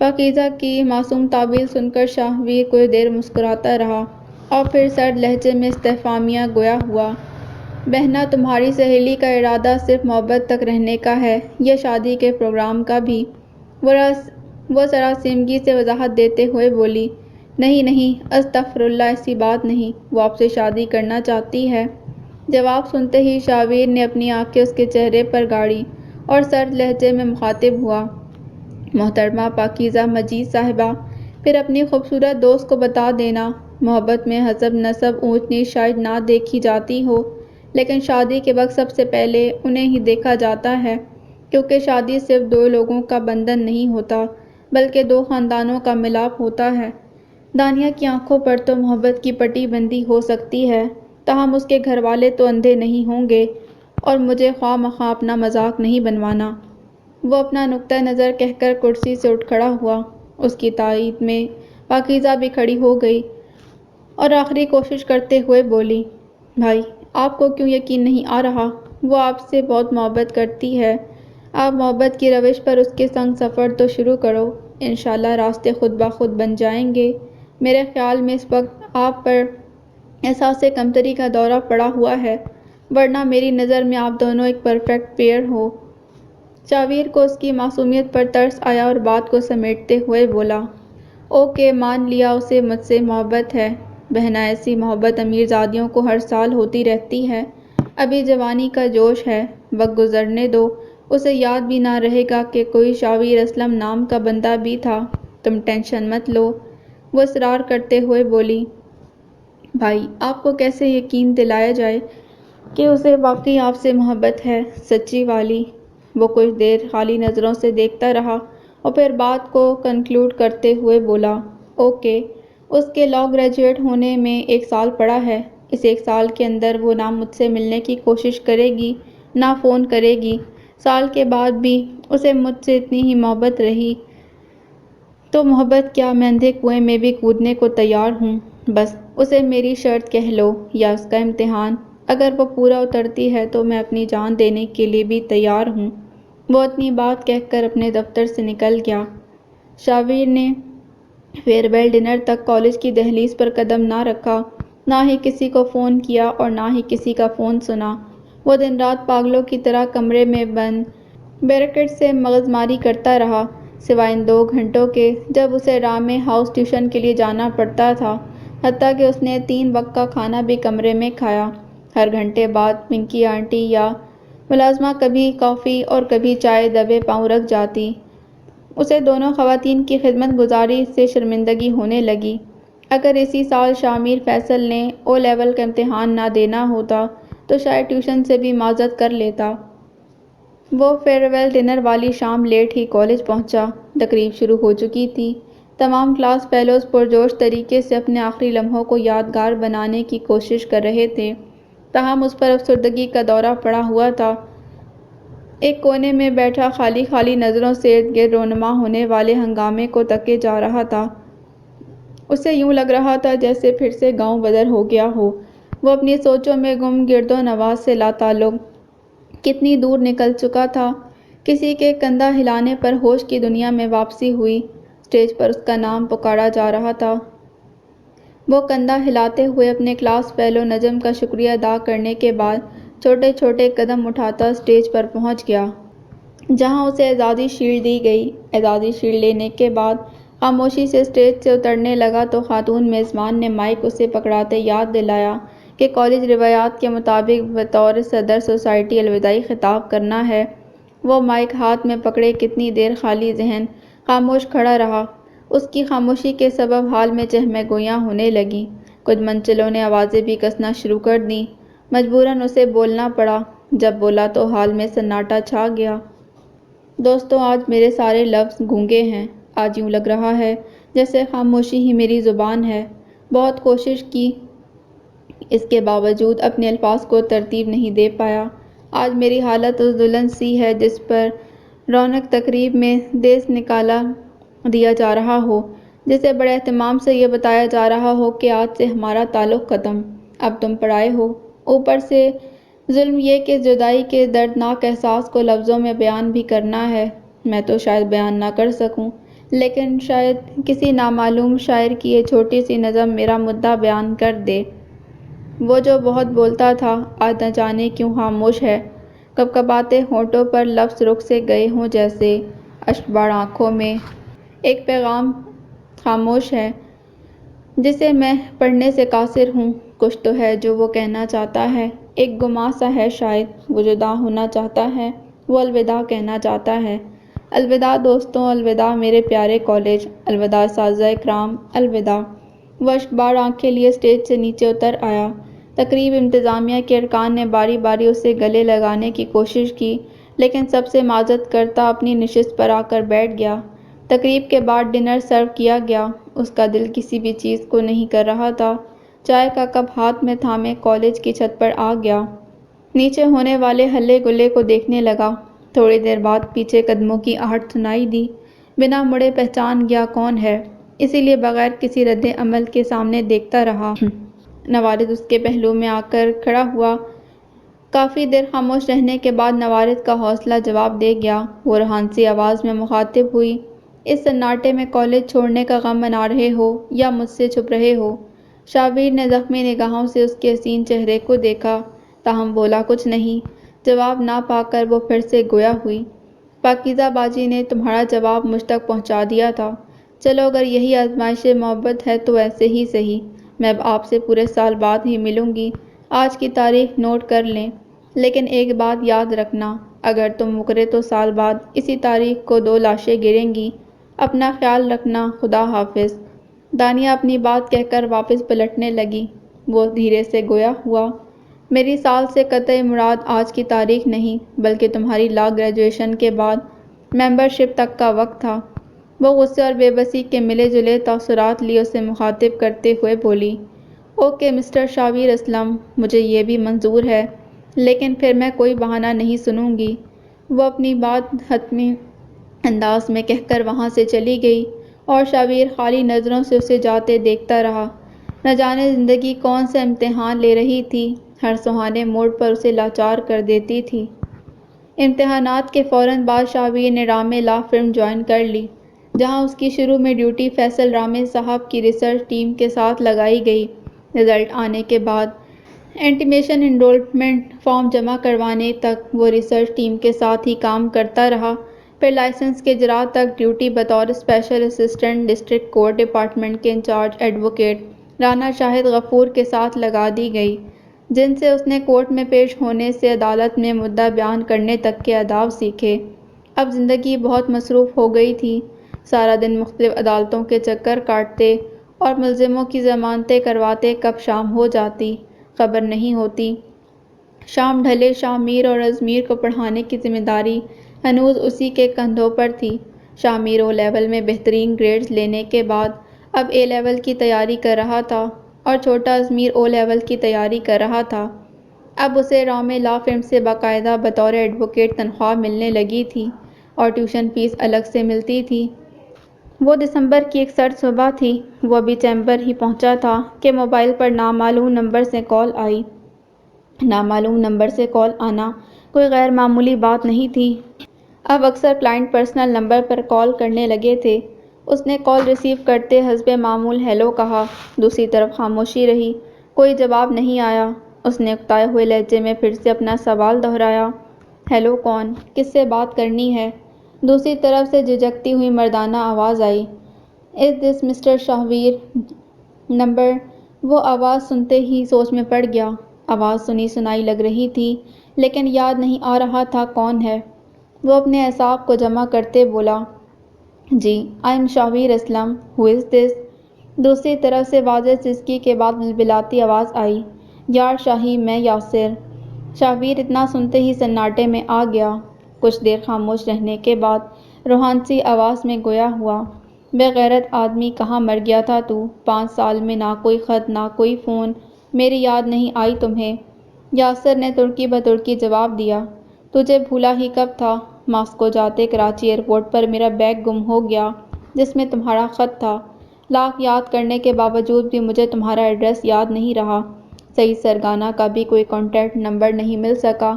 پاکیزہ کی معصوم تعبیر سن کر شاہویر کچھ دیر مسکراتا رہا اور پھر سرد لہجے میں استفہامیہ گویا ہوا، بہنا تمہاری سہیلی کا ارادہ صرف محبت تک رہنے کا ہے یا شادی کے پروگرام کا بھی؟ وہ سراسیمگی سے وضاحت دیتے ہوئے بولی، نہیں نہیں، استغفر اللہ، ایسی بات نہیں، وہ آپ سے شادی کرنا چاہتی ہے۔ جواب سنتے ہی شاویر نے اپنی آنکھیں اس کے چہرے پر گاڑی اور سرد لہجے میں مخاطب ہوا، محترمہ پاکیزہ مجید صاحبہ، پھر اپنی خوبصورت دوست کو بتا دینا، محبت میں حسب نسب اونچ نیچ شاید نہ دیکھی جاتی ہو، لیکن شادی کے وقت سب سے پہلے انہیں ہی دیکھا جاتا ہے، کیونکہ شادی صرف 2 لوگوں کا بندھن نہیں ہوتا بلکہ 2 خاندانوں کا ملاپ ہوتا ہے۔ دانیہ کی آنکھوں پر تو محبت کی پٹی بندھی ہو سکتی ہے، تاہم اس کے گھر والے تو اندھے نہیں ہوں گے، اور مجھے خواہ مخواہ اپنا مذاق نہیں بنوانا۔ وہ اپنا نقطہ نظر کہہ کر کرسی سے اٹھ کھڑا ہوا۔ اس کی تائید میں پاکیزہ بھی کھڑی ہو گئی اور آخری کوشش کرتے ہوئے بولی، بھائی آپ کو کیوں یقین نہیں آ رہا؟ وہ آپ سے بہت محبت کرتی ہے۔ آپ محبت کی روش پر اس کے سنگ سفر تو شروع کرو، انشاءاللہ راستے خود بخود بن جائیں گے۔ میرے خیال میں اس وقت آپ پر احساس کمتری کا دورہ پڑا ہوا ہے، ورنہ میری نظر میں آپ دونوں ایک پرفیکٹ پیئر ہو۔ شاویر کو اس کی معصومیت پر ترس آیا اور بات کو سمیٹتے ہوئے بولا، اوکے، مان لیا اسے مجھ سے محبت ہے۔ بہنا، ایسی محبت امیر زادیوں کو ہر سال ہوتی رہتی ہے۔ ابھی جوانی کا جوش ہے، وقت گزرنے دو، اسے یاد بھی نہ رہے گا کہ کوئی شاویر اسلم نام کا بندہ بھی تھا۔ تم ٹینشن مت لو، وہ اصرار کرتے ہوئے بولی۔ بھائی، آپ کو کیسے یقین دلایا جائے کہ اسے واقعی آپ سے محبت ہے، سچی والی؟ وہ کچھ دیر خالی نظروں سے دیکھتا رہا اور پھر بات کو کنکلوڈ کرتے ہوئے بولا، اوکے، اس کے لاء گریجویٹ ہونے میں 1 سال پڑا ہے۔ اس 1 سال کے اندر وہ نہ مجھ سے ملنے کی کوشش کرے گی، نہ فون کرے گی۔ سال کے بعد بھی اسے مجھ سے اتنی ہی محبت رہی تو محبت کیا، میں اندھے کنویں میں بھی کودنے کو تیار ہوں۔ بس اسے میری شرط کہہ لو یا اس کا امتحان، اگر وہ پورا اترتی ہے تو میں اپنی جان دینے کے لیے بھی تیار ہوں۔ وہ اتنی بات کہہ کر اپنے دفتر سے نکل گیا۔ شاویر نے فیئر ویل ڈنر تک کالج کی دہلیز پر قدم نہ رکھا، نہ ہی کسی کو فون کیا اور نہ ہی کسی کا فون سنا۔ وہ دن رات پاگلوں کی طرح کمرے میں بند بیریکٹ سے مغز ماری کرتا رہا، سوائے ان 2 گھنٹوں کے جب اسے رامے ہاؤس ٹیوشن کے لیے جانا پڑتا تھا۔ حتیٰ کہ اس نے 3 وقت کا کھانا بھی کمرے میں کھایا۔ ہر گھنٹے بعد پنکی آنٹی یا ملازمہ کبھی کافی اور کبھی چائے دبے پاؤں رکھ جاتی۔ اسے دونوں خواتین کی خدمت گزاری سے شرمندگی ہونے لگی۔ اگر اسی سال شامر فیصل نے او لیول کا امتحان نہ دینا ہوتا تو شاید ٹیوشن سے بھی معذرت کر لیتا۔ وہ فیئر ویل ڈنر والی شام لیٹ ہی کالج پہنچا۔ تقریب شروع ہو چکی تھی۔ تمام کلاس فیلوز پرجوش طریقے سے اپنے آخری لمحوں کو یادگار بنانے کی کوشش کر رہے تھے، تاہم اس پر افسردگی کا دورہ پڑا ہوا تھا۔ ایک کونے میں بیٹھا خالی خالی نظروں سے ارد گرد رونما ہونے والے ہنگامے کو تکے جا رہا تھا۔ اسے یوں لگ رہا تھا جیسے پھر سے گاؤں بدر ہو گیا ہو۔ وہ اپنی سوچوں میں گم گرد و نواح سے لاتعلق کتنی دور نکل چکا تھا۔ کسی کے کندھا ہلانے پر ہوش کی دنیا میں واپسی ہوئی۔ اسٹیج پر اس کا نام پکارا جا رہا تھا۔ وہ کندھا ہلاتے ہوئے اپنے کلاس فیلو نجم کا شکریہ ادا کرنے کے بعد چھوٹے چھوٹے قدم اٹھاتا اسٹیج پر پہنچ گیا، جہاں اسے اعزازی شیلڈ دی گئی۔ اعزازی شیلڈ لینے کے بعد خاموشی سے اسٹیج سے اترنے لگا تو خاتون میزبان نے مائک اسے پکڑاتے یاد دلایا کہ کالج روایات کے مطابق بطور صدر سوسائٹی الوداعی خطاب کرنا ہے۔ وہ مائک ہاتھ میں پکڑے کتنی دیر خالی ذہن خاموش کھڑا رہا۔ اس کی خاموشی کے سبب حال میں چہمہ گوئیاں ہونے لگیں۔ کچھ منچلوں نے آوازیں بھی کسنا شروع کر دیں۔ مجبوراً اسے بولنا پڑا۔ جب بولا تو حال میں سناٹا چھا گیا۔ دوستو، آج میرے سارے لفظ گونگے ہیں۔ آج یوں لگ رہا ہے جیسے خاموشی ہی میری زبان ہے۔ بہت کوشش کی، اس کے باوجود اپنے الفاظ کو ترتیب نہیں دے پایا۔ آج میری حالت اس دلہن سی ہے جس پر رونق تقریب میں دیس نکالا دیا جا رہا ہو، جسے بڑے اہتمام سے یہ بتایا جا رہا ہو کہ آج سے ہمارا تعلق ختم، اب تم پرائے ہو۔ اوپر سے ظلم یہ کہ جدائی کے دردناک احساس کو لفظوں میں بیان بھی کرنا ہے۔ میں تو شاید بیان نہ کر سکوں، لیکن شاید کسی نامعلوم شاعر کی یہ چھوٹی سی نظم میرا مدعا بیان کر دے۔ وہ جو بہت بولتا تھا، آج نہ جانے کیوں خاموش ہے۔ کپکپاتے ہونٹوں پر لفظ رخ سے گئے ہوں جیسے، اشکبار آنکھوں میں ایک پیغام خاموش ہے جسے میں پڑھنے سے قاصر ہوں۔ کچھ تو ہے جو وہ کہنا چاہتا ہے، ایک گماں سا ہے شاید۔ وہ جدا ہونا چاہتا ہے، وہ الوداع کہنا چاہتا ہے۔ الوداع دوستوں، الوداع میرے پیارے کالج، الوداع اساتذہ کرام، الوداع۔ وہ اشکبار آنکھیں لیے اسٹیج سے نیچے اتر آیا۔ تقریب انتظامیہ کے ارکان نے باری باری اسے گلے لگانے کی کوشش کی، لیکن سب سے معذرت کرتا اپنی نشست پر آ کر بیٹھ گیا۔ تقریب کے بعد ڈنر سرو کیا گیا۔ اس کا دل کسی بھی چیز کو نہیں کر رہا تھا۔ چائے کا کپ ہاتھ میں تھامے کالج کی چھت پر آ گیا۔ نیچے ہونے والے ہلے گلے کو دیکھنے لگا۔ تھوڑی دیر بعد پیچھے قدموں کی آہٹ سنائی دی۔ بنا مڑے پہچان گیا کون ہے، اسی لیے بغیر کسی رد عمل کے سامنے دیکھتا رہا۔ نوارد اس کے پہلو میں آ کر کھڑا ہوا۔ کافی دیر خاموش رہنے کے بعد نوارد کا حوصلہ جواب دے گیا۔ وہ روحان سی آواز میں مخاطب ہوئی، اس سناٹے میں کالج چھوڑنے کا غم منا رہے ہو یا مجھ سے چھپ رہے ہو؟ شاویر نے زخمی نگاہوں سے اس کے حسین چہرے کو دیکھا، تاہم بولا کچھ نہیں۔ جواب نہ پا کر وہ پھر سے گویا ہوئی، پاکیزہ باجی نے تمہارا جواب مجھ تک پہنچا دیا تھا۔ چلو اگر یہی آزمائش محبت ہے تو ایسے ہی صحیح، میں اب آپ سے پورے سال بعد ہی ملوں گی۔ آج کی تاریخ نوٹ کر لیں، لیکن ایک بات یاد رکھنا، اگر تم مکرے تو سال بعد اسی تاریخ کو 2 لاشیں گریں گی۔ اپنا خیال رکھنا، خدا حافظ۔ دانیہ اپنی بات کہہ کر واپس پلٹنے لگی۔ وہ دھیرے سے گویا ہوا، میری سال سے قطعی مراد آج کی تاریخ نہیں، بلکہ تمہاری لا گریجویشن کے بعد ممبر شپ تک کا وقت تھا۔ وہ غصے اور بے بسی کے ملے جلے تاثرات لیے اسے مخاطب کرتے ہوئے بولی، اوکے مسٹر شاویر اسلم، مجھے یہ بھی منظور ہے، لیکن پھر میں کوئی بہانہ نہیں سنوں گی۔ وہ اپنی بات حتمی انداز میں کہہ کر وہاں سے چلی گئی اور شاویر خالی نظروں سے اسے جاتے دیکھتا رہا۔ نہ جانے زندگی کون سا امتحان لے رہی تھی، ہر سہانے موڑ پر اسے لاچار کر دیتی تھی۔ امتحانات کے فوراً بعد شاویر نے رامے لا فرم جوائن کر لی، جہاں اس کی شروع میں ڈیوٹی فیصل رامے صاحب کی ریسرچ ٹیم کے ساتھ لگائی گئی۔ رزلٹ آنے کے بعد انٹیمیشن انرولمنٹ فارم جمع کروانے تک وہ ریسرچ ٹیم کے ساتھ ہی کام کرتا رہا، پھر لائسنس کے اجراء تک ڈیوٹی بطور special assistant district court department کے انچارج ایڈوکیٹ رانا شاہد غفور کے ساتھ لگا دی گئی، جن سے اس نے کورٹ میں پیش ہونے سے عدالت میں مدعا بیان کرنے تک کے آداب سیکھے۔ اب زندگی بہت مصروف ہو گئی تھی، سارا دن مختلف عدالتوں کے چکر کاٹتے اور ملزموں کی ضمانتیں کرواتے کب شام ہو جاتی خبر نہیں ہوتی۔ شام ڈھلے شامیر اور ازمیر کو پڑھانے کی ذمہ داری ہنوز اسی کے کندھوں پر تھی۔ شامیر او لیول میں بہترین گریڈز لینے کے بعد اب اے لیول کی تیاری کر رہا تھا اور چھوٹا ازمیر او لیول کی تیاری کر رہا تھا۔ اب اسے رامے لا فرم سے باقاعدہ بطور ایڈوکیٹ تنخواہ ملنے لگی تھی اور ٹیوشن فیس الگ سے ملتی تھی۔ وہ دسمبر کی ایک سرد صبح تھی، وہ ابھی چیمبر ہی پہنچا تھا کہ موبائل پر نامعلوم نمبر سے کال آئی۔ نامعلوم نمبر سے کال آنا کوئی غیر معمولی بات نہیں تھی، اب اکثر کلائنٹ پرسنل نمبر پر کال کرنے لگے تھے۔ اس نے کال ریسیو کرتے حسب معمول ہیلو کہا، دوسری طرف خاموشی رہی، کوئی جواب نہیں آیا۔ اس نے اکتائے ہوئے لہجے میں پھر سے اپنا سوال دہرایا، ہیلو کون، کس سے بات کرنی ہے؟ دوسری طرف سے جھجکتی ہوئی مردانہ آواز آئی، از دس مسٹر شاویر نمبر؟ وہ آواز سنتے ہی سوچ میں پڑ گیا۔ آواز سنی سنائی لگ رہی تھی، لیکن یاد نہیں آ رہا تھا کون ہے۔ وہ اپنے اعصاب کو جمع کرتے بولا، جی آئی ایم شاویر اسلم، ہو از دس؟ دوسری طرف سے واضح سسکی کے بعد بلبلاتی آواز آئی، یار شاہی، میں یاسر۔ شاویر اتنا سنتے ہی سناٹے میں آ گیا۔ کچھ دیر خاموش رہنے کے بعد روحانسی آواز میں گویا ہوا، بے غیرت آدمی کہاں مر گیا تھا تو؟ 5 سال میں نہ کوئی خط نہ کوئی فون، میری یاد نہیں آئی تمہیں؟ یاسر نے ترکی بترکی جواب دیا، تجھے بھولا ہی کب تھا، ماسکو جاتے کراچی ایئرپورٹ پر میرا بیگ گم ہو گیا جس میں تمہارا خط تھا، لاکھ یاد کرنے کے باوجود بھی مجھے تمہارا ایڈریس یاد نہیں رہا، سعید سرگانہ کا بھی کوئی کانٹیکٹ نمبر نہیں مل سکا،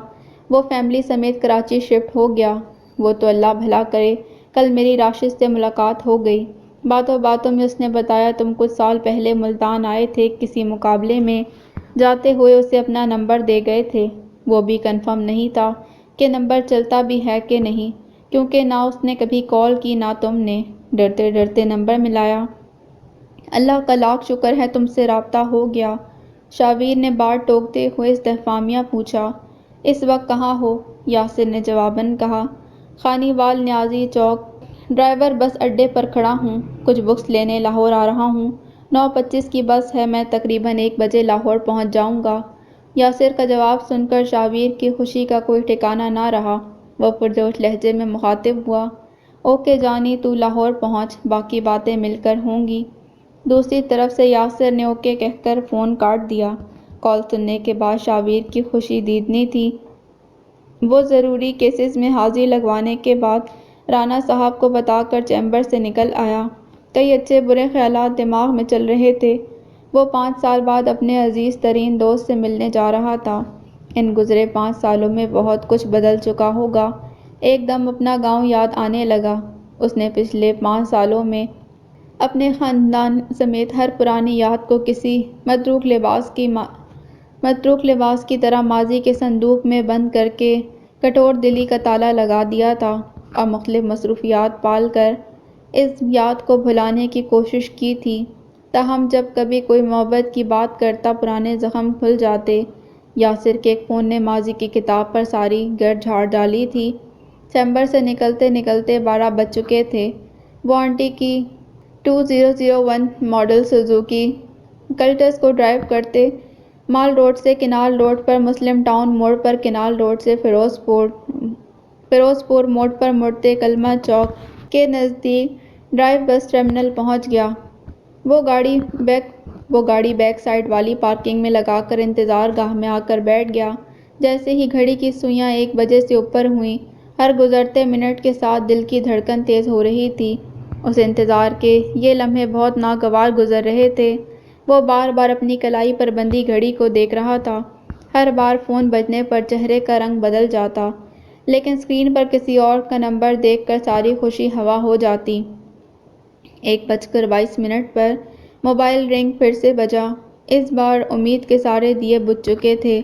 وہ فیملی سمیت کراچی شفٹ ہو گیا، وہ تو اللہ بھلا کرے کل میری راشد سے ملاقات ہو گئی، باتوں باتوں میں اس نے بتایا تم کچھ سال پہلے ملتان آئے تھے کسی مقابلے میں، جاتے ہوئے اسے اپنا نمبر دے گئے تھے، وہ بھی کنفرم نہیں تھا کہ نمبر چلتا بھی ہے کہ نہیں، کیونکہ نہ اس نے کبھی کال کی نہ تم نے، ڈرتے ڈرتے نمبر ملایا، اللہ کا لاکھ شکر ہے تم سے رابطہ ہو گیا۔ شاویر نے بات ٹوکتے ہوئے استفہامیہ پوچھا، اس وقت کہاں ہو؟ یاسر نے جواباً کہا، خانی وال نیازی چوک، ڈرائیور بس اڈے پر کھڑا ہوں، کچھ بکس لینے لاہور آ رہا ہوں، 9:25 کی بس ہے، میں تقریباً 1 بجے لاہور پہنچ جاؤں گا۔ یاسر کا جواب سن کر شاویر کی خوشی کا کوئی ٹھکانہ نہ رہا، وہ پرجوش لہجے میں مخاطب ہوا، اوکے جانی، تو لاہور پہنچ، باقی باتیں مل کر ہوں گی۔ دوسری طرف سے یاسر نے اوکے کہہ کر فون کاٹ دیا۔ کال سننے کے بعد شاویر کی خوشی دیدنی تھی۔ وہ ضروری کیسز میں حاضری لگوانے کے بعد رانا صاحب کو بتا کر چیمبر سے نکل آیا۔ کئی اچھے برے خیالات دماغ میں چل رہے تھے۔ وہ 5 سال بعد اپنے عزیز ترین دوست سے ملنے جا رہا تھا۔ ان گزرے 5 سالوں میں بہت کچھ بدل چکا ہوگا۔ ایک دم اپنا گاؤں یاد آنے لگا۔ اس نے پچھلے 5 سالوں میں اپنے خاندان سمیت ہر پرانی یاد کو کسی متروک لباس کی طرح ماضی کے صندوق میں بند کر کے کٹور دلی کا تالا لگا دیا تھا اور مختلف مصروفیات پال کر اس یاد کو بھلانے کی کوشش کی تھی، تاہم جب کبھی کوئی محبت کی بات کرتا پرانے زخم کھل جاتے۔ یاسر کے ایک فون نے ماضی کی کتاب پر ساری گرد جھاڑ ڈالی تھی۔ چیمبر سے نکلتے نکلتے 12 بج چکے تھے۔ وہ آنٹی کی 2001 ماڈل سوزوکی کلٹس کو ڈرائیو کرتے مال روڈ سے کنال روڈ پر مسلم ٹاؤن موڑ پر کنال روڈ سے فیروز پور موڑ پر مڑتے کلمہ چوک کے نزدیک ڈرائیو بس ٹرمینل پہنچ گیا۔ وہ گاڑی بیک سائیڈ والی پارکنگ میں لگا کر انتظار گاہ میں آ کر بیٹھ گیا۔ جیسے ہی گھڑی کی سوئیاں 1 بجے سے اوپر ہوئیں، ہر گزرتے منٹ کے ساتھ دل کی دھڑکن تیز ہو رہی تھی۔ اس انتظار کے یہ لمحے بہت ناگوار گزر رہے تھے۔ وہ بار بار اپنی کلائی پر بندھی گھڑی کو دیکھ رہا تھا۔ ہر بار فون بجنے پر چہرے کا رنگ بدل جاتا، لیکن اسکرین پر کسی اور کا نمبر دیکھ کر ساری خوشی ہوا ہو جاتی۔ 1:22 پر موبائل رنگ پھر سے بجا۔ اس بار امید کے سارے دیے بجھ چکے تھے۔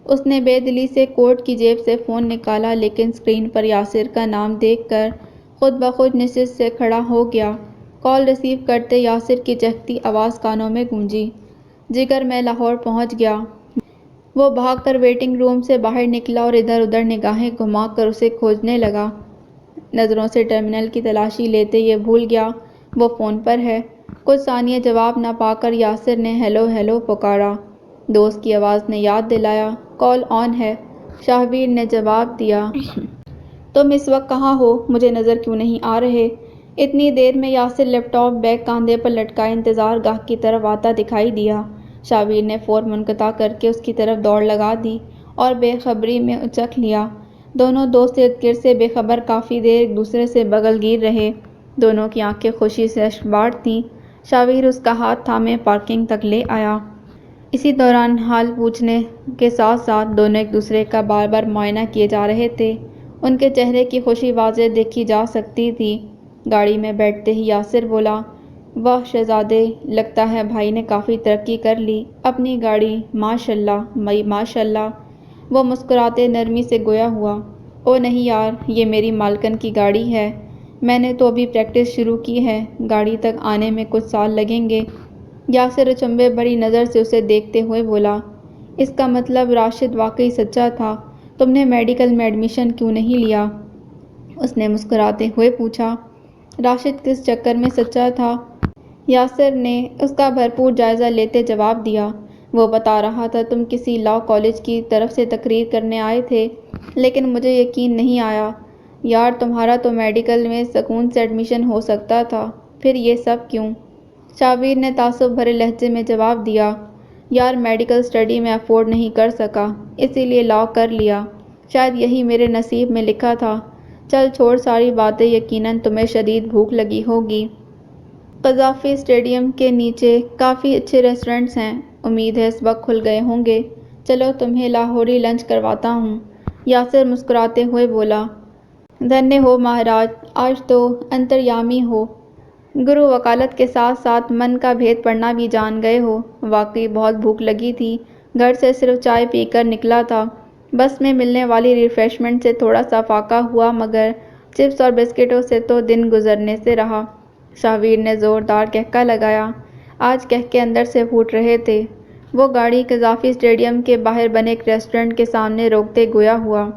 اس نے بے دلی سے کوٹ کی جیب سے فون نکالا، لیکن اسکرین پر یاسر کا نام دیکھ کر خود بخود نشست سے کھڑا ہو گیا۔ کال ریسیو کرتے یاسر کی چہکتی آواز کانوں میں گونجی، "جگر میں لاہور پہنچ گیا۔" وہ بھاگ کر ویٹنگ روم سے باہر نکلا اور ادھر ادھر نگاہیں گھما کر اسے کھوجنے لگا۔ نظروں سے ٹرمینل کی تلاشی لیتے یہ بھول گیا وہ فون پر ہے۔ کچھ ثانیے جواب نہ پا کر یاسر نے ہیلو ہیلو پکارا۔ دوست کی آواز نے یاد دلایا، "کال آن ہے۔" شاہویر نے جواب دیا، "تم اس وقت کہاں ہو؟ مجھے نظر کیوں نہیں آ رہے؟" اتنی دیر میں یاسر لیپ ٹاپ بیگ کاندھے پر لٹکائے انتظار گاہ کی طرف آتا دکھائی دیا۔ شاہویر نے فون منقطع کر کے اس کی طرف دوڑ لگا دی اور بے خبری میں اچک لیا۔ دونوں دوست ارد گرد سے بے خبر کافی دیر ایک دوسرے سے بغل گیر رہے۔ دونوں کی آنکھیں خوشی سے اشکبار تھیں۔ شاہویر اس کا ہاتھ تھامے پارکنگ تک لے آیا۔ اسی دوران حال پوچھنے کے ساتھ ساتھ دونوں ایک دوسرے کا بار بار معائنہ کیے جا رہے تھے۔ ان کے چہرے کی خوشی واضح دیکھی جا سکتی تھی۔ گاڑی میں بیٹھتے ہی یاسر بولا، "واہ شہزادے، لگتا ہے بھائی نے کافی ترقی کر لی۔ اپنی گاڑی، ماشاءاللہ ماشاءاللہ۔" وہ مسکراتے نرمی سے گویا ہوا، "او نہیں یار، یہ میری مالکن کی گاڑی ہے۔ میں نے تو ابھی پریکٹس شروع کی ہے۔ گاڑی تک آنے میں کچھ سال لگیں گے۔" یاسر اچنبھے بھری نظر سے اسے دیکھتے ہوئے بولا، "اس کا مطلب راشد واقعی سچا تھا۔ تم نے میڈیکل میں ایڈمیشن کیوں نہیں لیا؟" اس نے مسکراتے ہوئے پوچھا۔ "راشد کس چکر میں سچا تھا؟" یاسر نے اس کا بھرپور جائزہ لیتے جواب دیا۔ "وہ بتا رہا تھا تم کسی لاء کالج کی طرف سے تقریر کرنے آئے تھے، لیکن مجھے یقین نہیں آیا۔ یار تمہارا تو میڈیکل میں سکون سے ایڈمیشن ہو سکتا تھا، پھر یہ سب کیوں؟" شاہویر نے تعصب بھرے لہجے میں جواب دیا، "یار میڈیکل اسٹڈی میں افورڈ نہیں کر سکا، اسی لیے لاء کر لیا۔ شاید یہی میرے نصیب میں لکھا تھا۔ چل چھوڑ ساری باتیں، یقیناً تمہیں شدید بھوک لگی ہوگی۔ قذافی اسٹیڈیم کے نیچے کافی اچھے ریسٹورنٹس ہیں، امید ہے اس وقت کھل گئے ہوں گے۔ چلو تمہیں لاہوری لنچ کرواتا ہوں۔" یاسر مسکراتے ہوئے بولا، "دھنیہ ہو مہاراج، آج تو انتریامی ہو۔ گرو وکالت کے ساتھ ساتھ من کا بھید پڑھنا بھی جان گئے ہو۔ واقعی بہت بھوک لگی تھی، گھر سے صرف چائے پی کر نکلا تھا۔ بس میں ملنے والی ریفریشمنٹ سے تھوڑا سا فاقہ ہوا، مگر چپس اور بسکٹوں سے تو دن گزرنے سے رہا۔" شاہویر نے زوردار کہکہ لگایا۔ آج کہکے اندر سے پھوٹ رہے تھے۔ وہ گاڑی قذافی اسٹیڈیم کے باہر بنے ایک ریسٹورنٹ کے سامنے روکتے گویا ہوا،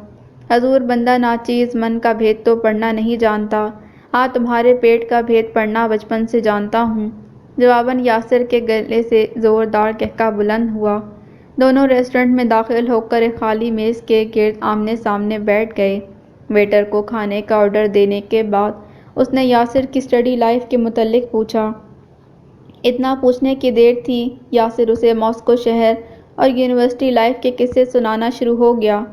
"حضور بندہ ناچیز من کا بھید تو پڑھنا نہیں جانتا، ہاں تمہارے پیٹ کا بھید پڑھنا بچپن سے جانتا ہوں۔" جواباً یاسر کے گلے سے زوردار کہکہ بلند ہوا۔ دونوں ریسٹورنٹ میں داخل ہو کر ایک خالی میز کے گرد آمنے سامنے بیٹھ گئے۔ ویٹر کو کھانے کا آرڈر دینے کے بعد اس نے یاسر کی اسٹڈی لائف کے متعلق پوچھا۔ اتنا پوچھنے کی دیر تھی، یاسر اسے ماسکو شہر اور یونیورسٹی لائف کے قصے سنانا شروع ہو گیا۔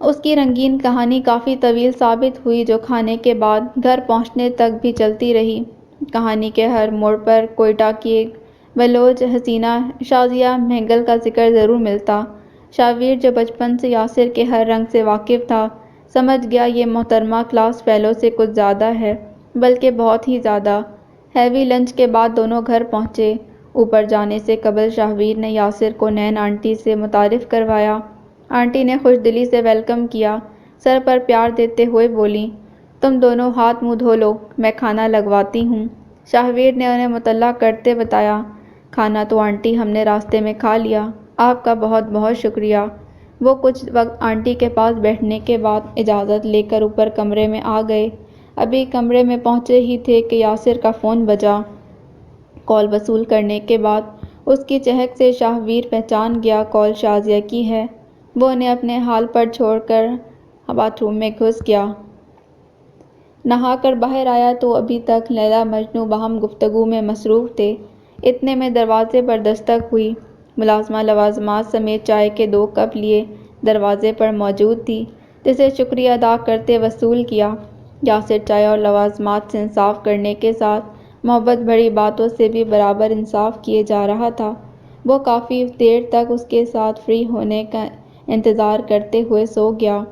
اس کی رنگین کہانی کافی طویل ثابت ہوئی، جو کھانے کے بعد گھر پہنچنے تک بھی چلتی رہی۔ کہانی کے ہر موڑ پر کوئٹہ کی ایک بلوچ حسینہ شازیہ مہنگل کا ذکر ضرور ملتا۔ شاہویر، جو بچپن سے یاسر کے ہر رنگ سے واقف تھا، سمجھ گیا یہ محترمہ کلاس فیلو سے کچھ زیادہ ہے، بلکہ بہت ہی زیادہ۔ ہیوی لنچ کے بعد دونوں گھر پہنچے۔ اوپر جانے سے قبل شاہویر نے یاسر کو نین آنٹی سے متعارف کروایا۔ آنٹی نے خوش دلی سے ویلکم کیا، سر پر پیار دیتے ہوئے بولیں، تم دونوں ہاتھ منہ دھو لو، میں کھانا لگواتی ہوں۔ شاہویر نے انہیں مطلع کرتے بتایا، کھانا تو آنٹی ہم نے راستے میں کھا لیا، آپ کا بہت بہت شکریہ۔ وہ کچھ وقت آنٹی کے پاس بیٹھنے کے بعد اجازت لے کر اوپر کمرے میں آ گئے۔ ابھی کمرے میں پہنچے ہی تھے کہ یاسر کا فون بجا۔ کال وصول کرنے کے بعد اس کی چہک سے شاہویر پہچان گیا کال شازیہ کی ہے۔ وہ انہیں اپنے حال پر چھوڑ کر باتھ روم میں گھس گیا۔ نہا کر باہر آیا تو ابھی تک لیلا مجنوں باہم گفتگو میں مصروف تھے۔ اتنے میں دروازے پر دستک ہوئی۔ ملازمہ لوازمات سمیت چائے کے 2 کپ لیے دروازے پر موجود تھی، جسے شکریہ ادا کرتے وصول کیا۔ یاسر چائے اور لوازمات سے انصاف کرنے کے ساتھ محبت بھری باتوں سے بھی برابر انصاف کیے جا رہا تھا۔ وہ کافی دیر تک اس کے ساتھ فری ہونے کا انتظار کرتے ہوئے سو گیا۔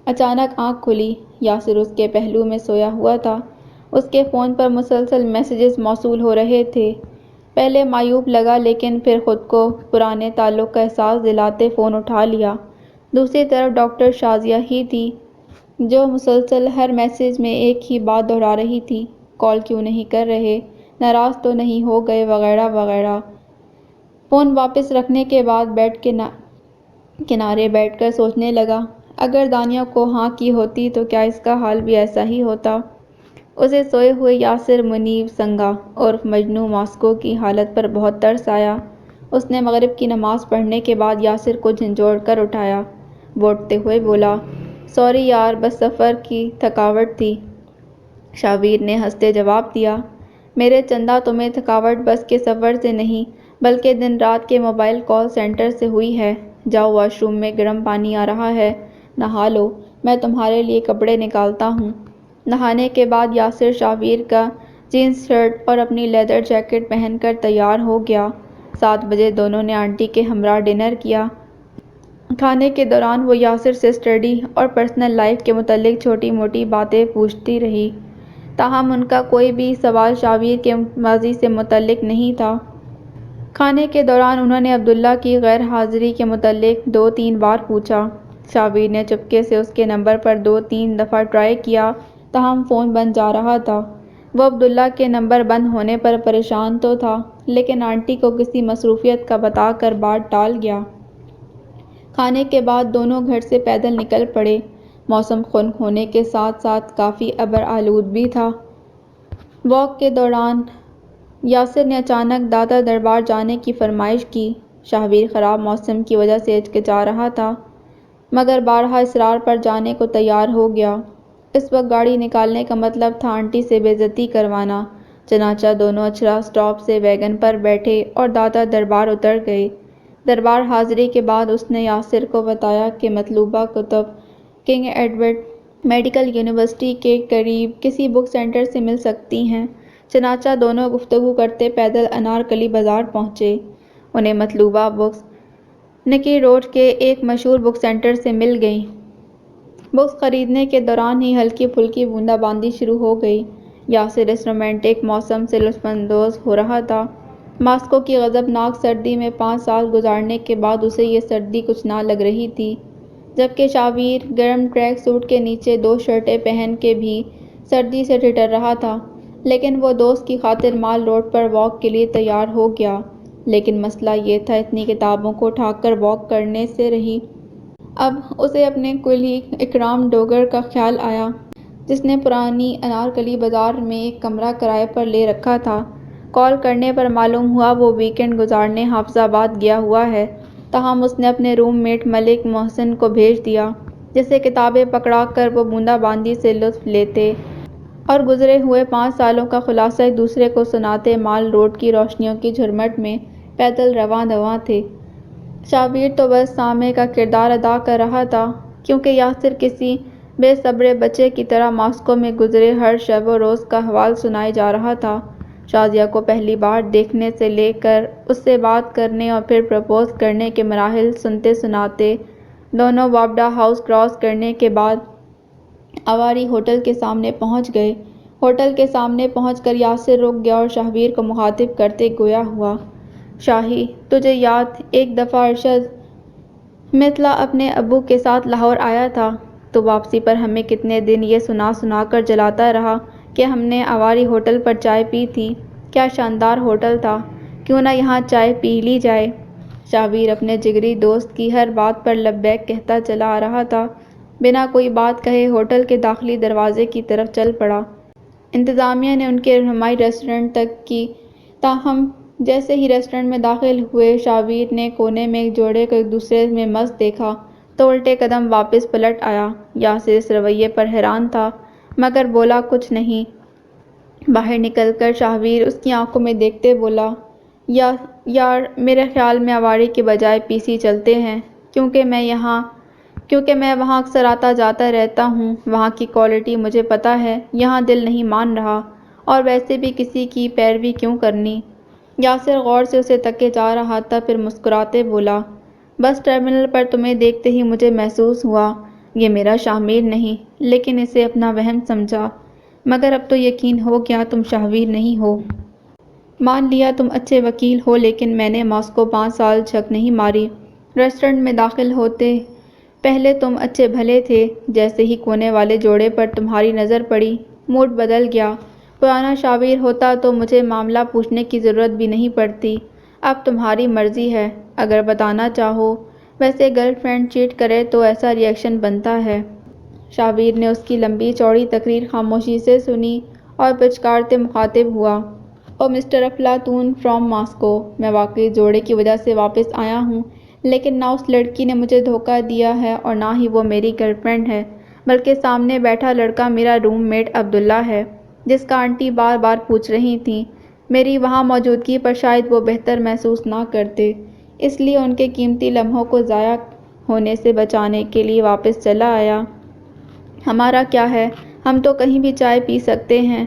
اچانک آنکھ کھلی۔ یاسر اس کے پہلو میں سویا ہوا تھا۔ اس کے فون پر مسلسل میسیجز موصول ہو رہے تھے۔ پہلے معیوب لگا لیکن پھر خود کو پرانے تعلق کا احساس دلاتے فون اٹھا لیا۔ دوسری طرف ڈاکٹر شازیہ ہی تھی جو مسلسل ہر میسیج میں ایک ہی بات دہرا رہی تھی، کال کیوں نہیں کر رہے، ناراض تو نہیں ہو گئے وغیرہ وغیرہ۔ فون واپس رکھنے کے بعد بیڈ کے کنارے بیٹھ کر سوچنے لگا، اگر دانیہ کو ہاں کی ہوتی تو کیا اس کا حال بھی ایسا ہی ہوتا؟ اسے سوئے ہوئے یاسر منیب سنگا عرف مجنوں ماسکو کی حالت پر بہت ترس آیا۔ اس نے مغرب کی نماز پڑھنے کے بعد یاسر کو جھنجھوڑ کر اٹھایا۔ وہ اٹھتے ہوئے بولا، سوری یار، بس سفر کی تھکاوٹ تھی۔ شاہویر نے ہنستے جواب دیا، میرے چندہ تمہیں تھکاوٹ بس کے سفر سے نہیں بلکہ دن رات کے موبائل کال سینٹر سے ہوئی ہے۔ جاؤ واش روم میں گرم پانی آ رہا ہے، نہا لو، میں تمہارے لیے کپڑے نکالتا ہوں۔ نہانے کے بعد یاسر شاہویر کا جینز شرٹ اور اپنی لیدر جیکٹ پہن کر تیار ہو گیا۔ 7 بجے دونوں نے آنٹی کے ہمراہ ڈنر کیا۔ کھانے کے دوران وہ یاسر سے اسٹڈی اور پرسنل لائف کے متعلق چھوٹی موٹی باتیں پوچھتی رہی، تاہم ان کا کوئی بھی سوال شاہویر کے ماضی سے متعلق نہیں تھا۔ کھانے کے دوران انہوں نے عبداللہ کی غیر حاضری کے متعلق 2-3 بار پوچھا۔ شاہویر نے چپکے سے اس کے نمبر پر 2-3 دفعہ ٹرائی کیا، تاہم فون بند جا رہا تھا۔ وہ عبداللہ کے نمبر بند ہونے پر پریشان تو تھا لیکن آنٹی کو کسی مصروفیت کا بتا کر بات ٹال گیا۔ کھانے کے بعد دونوں گھر سے پیدل نکل پڑے۔ موسم خنک ہونے کے ساتھ ساتھ کافی ابر آلود بھی تھا۔ واک کے دوران یاسر نے اچانک دادا دربار جانے کی فرمائش کی۔ شاہویر خراب موسم کی وجہ سے ہچکچا رہا تھا مگر بارہا اصرار پر جانے کو تیار ہو گیا۔ اس وقت گاڑی نکالنے کا مطلب تھا آنٹی سے بے عزتی کروانا، چنانچہ دونوں اچھرا اسٹاپ سے ویگن پر بیٹھے اور دادا دربار اتر گئے۔ دربار حاضری کے بعد اس نے یاسر کو بتایا کہ مطلوبہ کتب کنگ ایڈورڈ میڈیکل یونیورسٹی کے قریب کسی بک سینٹر سے مل سکتی ہیں، چنانچہ دونوں گفتگو کرتے پیدل انارکلی بازار پہنچے۔ انہیں مطلوبہ بکس نکی روڈ کے ایک مشہور بک سینٹر سے مل گئیں۔ بکس خریدنے کے دوران ہی ہلکی پھلکی بوندا باندی شروع ہو گئی۔ یاسر اس رومانٹک موسم سے لطف اندوز ہو رہا تھا۔ ماسکو کی غضبناک سردی میں 5 سال گزارنے کے بعد اسے یہ سردی کچھ نہ لگ رہی تھی، جبکہ شاہویر گرم ٹریک سوٹ کے نیچے 2 شرٹیں پہن کے بھی سردی سے ٹھٹر رہا تھا۔ لیکن وہ دوست کی خاطر مال روڈ پر واک کے لیے تیار ہو گیا۔ لیکن مسئلہ یہ تھا اتنی کتابوں کو اٹھا کر واک کرنے سے رہی۔ اب اسے اپنے کولیگ اکرام ڈوگر کا خیال آیا، جس نے پرانی انارکلی بازار میں ایک کمرہ کرائے پر لے رکھا تھا۔ کال کرنے پر معلوم ہوا وہ ویکنڈ گزارنے حافظ آباد گیا ہوا ہے، تاہم اس نے اپنے روم میٹ ملک محسن کو بھیج دیا، جس سے کتابیں پکڑا کر وہ بوندا باندی سے لطف لیتے اور گزرے ہوئے 5 سالوں کا خلاصہ ایک دوسرے کو سناتے مال روڈ کی روشنیوں کی جھرمٹ میں پیدل رواں دواں تھے۔ شاہویر تو بس سامع کا کردار ادا کر رہا تھا، کیونکہ یاسر کسی بے صبرے بچے کی طرح ماسکو میں گزرے ہر شب و روز کا حوال سنائے جا رہا تھا۔ شازیہ کو پہلی بار دیکھنے سے لے کر اس سے بات کرنے اور پھر پرپوز کرنے کے مراحل سنتے سناتے دونوں وابڈا ہاؤس کراس کرنے کے بعد اواری ہوٹل کے سامنے پہنچ گئے۔ ہوٹل کے سامنے پہنچ کر یاسر رک گیا اور شاہویر کو مخاطب کرتے گویا ہوا، شاہی، تجھے یاد ایک دفعہ ارشد مطلع اپنے ابو کے ساتھ لاہور آیا تھا؟ تو واپسی پر ہمیں کتنے دن یہ سنا کر جلاتا رہا کہ ہم نے آواری ہوٹل پر چائے پی تھی۔ کیا شاندار ہوٹل تھا، کیوں نہ یہاں چائے پی لی جائے۔ شاویر اپنے جگری دوست کی ہر بات پر لبیک کہتا چلا آ رہا تھا۔ بنا کوئی بات کہے ہوٹل کے داخلی دروازے کی طرف چل پڑا۔ انتظامیہ نے ان کی رہنمائی ریسٹورنٹ تک کی، تاہم جیسے ہی ریسٹورنٹ میں داخل ہوئے شاویر نے کونے میں ایک جوڑے کو ایک دوسرے میں مست دیکھا تو الٹے قدم واپس پلٹ آیا۔ یاسر اس رویے پر حیران تھا مگر بولا کچھ نہیں۔ باہر نکل کر شاویر اس کی آنکھوں میں دیکھتے بولا، یار میرے خیال میں آواری کے بجائے پی سی چلتے ہیں، کیونکہ میں وہاں اکثر آتا جاتا رہتا ہوں۔ وہاں کی کوالٹی مجھے پتہ ہے، یہاں دل نہیں مان رہا، اور ویسے بھی کسی کی پیروی کیوں کرنی۔ یاسر غور سے اسے تکے جا رہا تھا، پھر مسکراتے بولا، بس ٹرمینل پر تمہیں دیکھتے ہی مجھے محسوس ہوا یہ میرا شامیر نہیں، لیکن اسے اپنا وہم سمجھا، مگر اب تو یقین ہو گیا تم شاویر نہیں ہو۔ مان لیا تم اچھے وکیل ہو، لیکن میں نے ماسکو 5 سال جھک نہیں ماری۔ ریسٹورنٹ میں داخل ہوتے پہلے تم اچھے بھلے تھے، جیسے ہی کونے والے جوڑے پر تمہاری نظر پڑی موڈ بدل گیا۔ پرانا شاویر ہوتا تو مجھے معاملہ پوچھنے کی ضرورت بھی نہیں پڑتی۔ اب تمہاری مرضی ہے، اگر بتانا چاہو۔ ویسے گرل فرینڈ چیٹ کرے تو ایسا ری ایکشن بنتا ہے۔ شاویر نے اس کی لمبی چوڑی تقریر خاموشی سے سنی اور پچکارتے مخاطب ہوا، او مسٹر افلاطون فرام ماسکو، میں واقعی جوڑے کی وجہ سے واپس آیا ہوں، لیکن نہ اس لڑکی نے مجھے دھوکہ دیا ہے اور نہ ہی وہ میری گرل فرینڈ ہے، بلکہ سامنے بیٹھا لڑکا میرا روم میٹ عبداللہ ہے، جس کا آنٹی بار بار پوچھ رہی تھیں۔ میری وہاں موجودگی پر شاید وہ بہتر محسوس نہ کرتے، اس لیے ان کے قیمتی لمحوں کو ضائع ہونے سے بچانے کے لیے واپس چلا آیا۔ ہمارا کیا ہے، ہم تو کہیں بھی چائے پی سکتے ہیں۔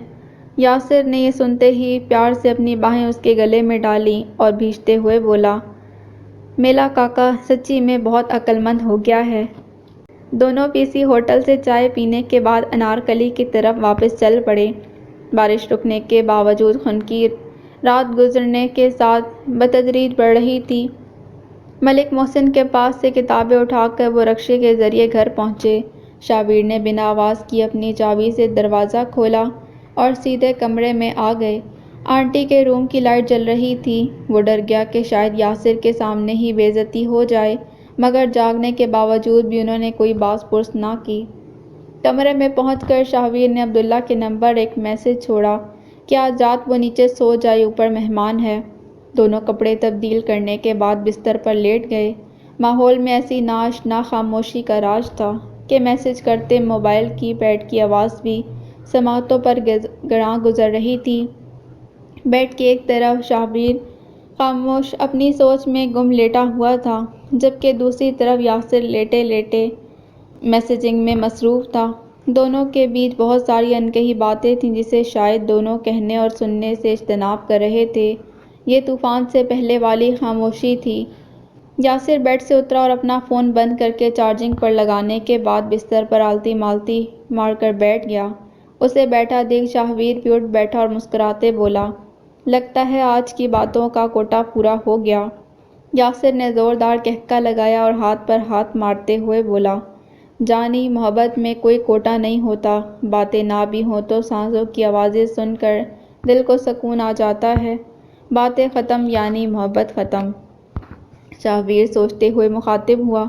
یاسر نے یہ سنتے ہی پیار سے اپنی باہیں اس کے گلے میں ڈالیں اور بھیجتے ہوئے بولا، میلا کاکا سچی میں بہت عقل مند ہو گیا ہے۔ دونوں پی سی ہوٹل سے چائے پینے کے بعد انارکلی کی طرف واپس چل پڑے۔ بارش رکنے کے باوجود خنکی رات گزرنے کے ساتھ بتدریج بڑھ رہی تھی۔ ملک محسن کے پاس سے کتابیں اٹھا کر وہ رکشے کے ذریعے گھر پہنچے۔ شاویر نے بنا آواز کیے اپنی چابی سے دروازہ کھولا اور سیدھے کمرے میں آ گئے۔ آنٹی کے روم کی لائٹ جل رہی تھی۔ وہ ڈر گیا کہ شاید یاسر کے سامنے ہی بے عزتی ہو جائے، مگر جاگنے کے باوجود بھی انہوں نے کوئی باز پرس نہ کی۔ کمرے میں پہنچ کر شاویر نے عبداللہ کے نمبر ایک میسج چھوڑا کہ آج رات وہ نیچے سو جائے، اوپر مہمان ہے۔ دونوں کپڑے تبدیل کرنے کے بعد بستر پر لیٹ گئے۔ ماحول میں ایسی ناآشنا خاموشی کا راج تھا کہ میسج کرتے موبائل کی پیڈ کی آواز بھی سماعتوں پر گراں گزر رہی تھی۔ بیڈ کی ایک طرف شاویر خاموش اپنی سوچ میں گم لیٹا ہوا تھا، جبکہ دوسری طرف یاسر لیٹے لیٹے میسیجنگ میں مصروف تھا۔ دونوں کے بیچ بہت ساری انکہی باتیں تھیں جسے شاید دونوں کہنے اور سننے سے اجتناب کر رہے تھے۔ یہ طوفان سے پہلے والی خاموشی تھی۔ یاسر بیڈ سے اترا اور اپنا فون بند کر کے چارجنگ پر لگانے کے بعد بستر پر آلتی مالتی مار کر بیٹھ گیا۔ اسے بیٹھا دیکھ شاویر بھی اٹھ بیٹھا اور مسکراتے بولا، لگتا ہے آج کی باتوں کا کوٹہ پورا ہو گیا۔ یاسر نے زوردار قہقہ لگایا اور ہاتھ پر ہاتھ مارتے ہوئے بولا، جانی محبت میں کوئی کوٹہ نہیں ہوتا، باتیں نہ بھی ہوں تو سانسوں کی آوازیں سن کر دل کو سکون آ جاتا ہے۔ باتیں ختم یعنی محبت ختم۔ شاویر سوچتے ہوئے مخاطب ہوا،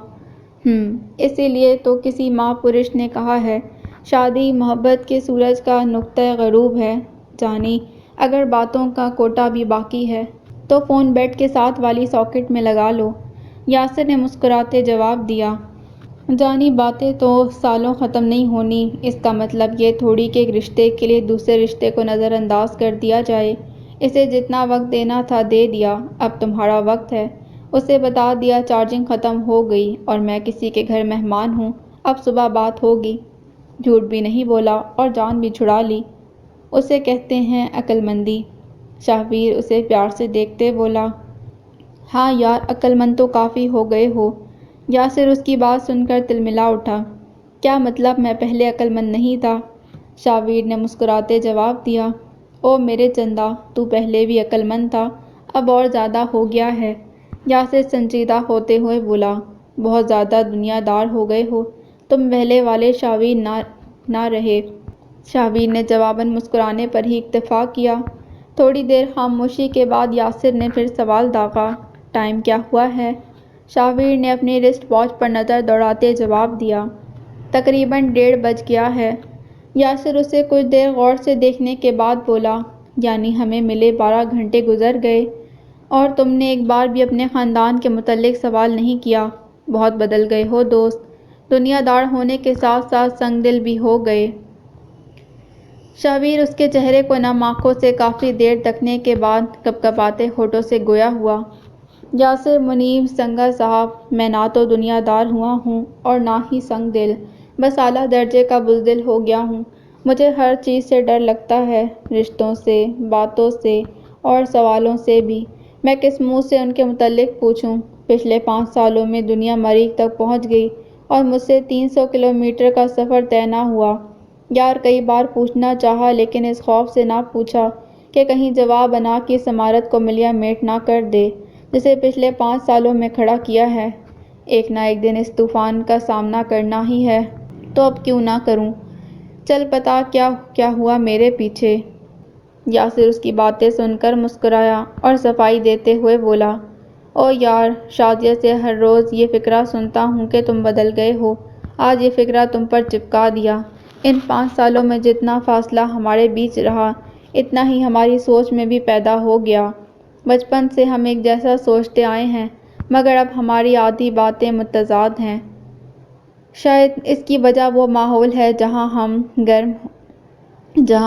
اسی لیے تو کسی مہاپرش نے کہا ہے، شادی محبت کے سورج کا نقطۂ غروب ہے۔ جانی اگر باتوں کا کوٹہ بھی باقی ہے تو فون بیڈ کے ساتھ والی ساکٹ میں لگا لو۔ یاسر نے مسکراتے جواب دیا، جانی باتیں تو سالوں ختم نہیں ہونی، اس کا مطلب یہ تھوڑی کہ ایک رشتے کے لیے دوسرے رشتے کو نظر انداز کر دیا جائے۔ اسے جتنا وقت دینا تھا دے دیا، اب تمہارا وقت ہے۔ اسے بتا دیا چارجنگ ختم ہو گئی اور میں کسی کے گھر مہمان ہوں، اب صبح بات ہوگی۔ جھوٹ بھی نہیں بولا اور جان بھی چھڑا لی، اسے کہتے ہیں عقل مندی۔ شاویر اسے پیار سے دیکھتے بولا، ہاں یار عقل مند تو کافی ہو گئے ہو۔ یاسر اس کی بات سن کر تلملا اٹھا، کیا مطلب میں پہلے عقل مند نہیں تھا؟ شاویر نے مسکراتے جواب دیا، او میرے چندا، تو پہلے بھی عقل مند تھا، اب اور زیادہ ہو گیا ہے۔ یاسر سنجیدہ ہوتے ہوئے بولا، بہت زیادہ دنیا دار ہو گئے ہو، تم پہلے والے شاویر نہ رہے۔ شاویر نے جواباً مسکرانے پر ہی اکتفا کیا۔ تھوڑی دیر خاموشی کے بعد یاسر نے پھر سوال داغا، ٹائم کیا ہوا ہے؟ شاویر نے اپنی رسٹ واچ پر نظر دوڑاتے جواب دیا، تقریباً 1:30 بج گیا ہے۔ یاسر اسے کچھ دیر غور سے دیکھنے کے بعد بولا، یعنی ہمیں ملے 12 گھنٹے گزر گئے اور تم نے ایک بار بھی اپنے خاندان کے متعلق سوال نہیں کیا۔ بہت بدل گئے ہو دوست، دنیا دار ہونے کے ساتھ ساتھ سنگ دل بھی ہو گئے۔ شاویر اس کے چہرے کو نم آنکھوں سے کافی دیر تکنے کے بعد کپکپاتے ہونٹوں سے گویا ہوا، یاسر منیب سنگر صاحب، میں نہ تو دنیا دار ہوا ہوں اور نہ ہی سنگ دل، بس اعلیٰ درجے کا بزدل ہو گیا ہوں۔ مجھے ہر چیز سے ڈر لگتا ہے، رشتوں سے، باتوں سے اور سوالوں سے بھی۔ میں کس منہ سے ان کے متعلق پوچھوں؟ پچھلے 5 سالوں میں دنیا مریخ تک پہنچ گئی اور مجھ سے 300 کلومیٹر کا سفر طے نہ ہوا۔ یار کئی بار پوچھنا چاہا لیکن اس خوف سے نہ پوچھا کہ کہیں جواب انا کی اس عمارت کو ملیا میٹ نہ کر دے جسے پچھلے 5 سالوں میں کھڑا کیا ہے۔ ایک نہ ایک دن اس طوفان کا سامنا کرنا ہی ہے، تو اب کیوں نہ کروں؟ چل پتا کیا ہوا میرے پیچھے۔ یاسر اس کی باتیں سن کر مسکرایا اور صفائی دیتے ہوئے بولا، او یار، شادیہ سے ہر روز یہ فقرہ سنتا ہوں کہ تم بدل گئے ہو، آج یہ فقرہ تم پر چپکا دیا۔ ان 5 سالوں میں جتنا فاصلہ ہمارے بیچ رہا اتنا ہی ہماری سوچ میں بھی پیدا ہو گیا۔ بچپن سے ہم ایک جیسا سوچتے آئے ہیں مگر اب ہماری آدھی باتیں متضاد ہیں۔ شاید اس کی وجہ وہ ماحول ہے جہاں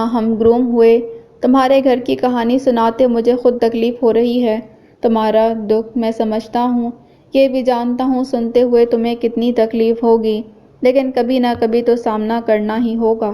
ہم گروم ہوئے۔ تمہارے گھر کی کہانی سناتے مجھے خود تکلیف ہو رہی ہے۔ تمہارا دکھ میں سمجھتا ہوں، یہ بھی جانتا ہوں سنتے ہوئے تمہیں کتنی تکلیف ہوگی، لیکن کبھی نہ کبھی تو سامنا کرنا ہی ہوگا۔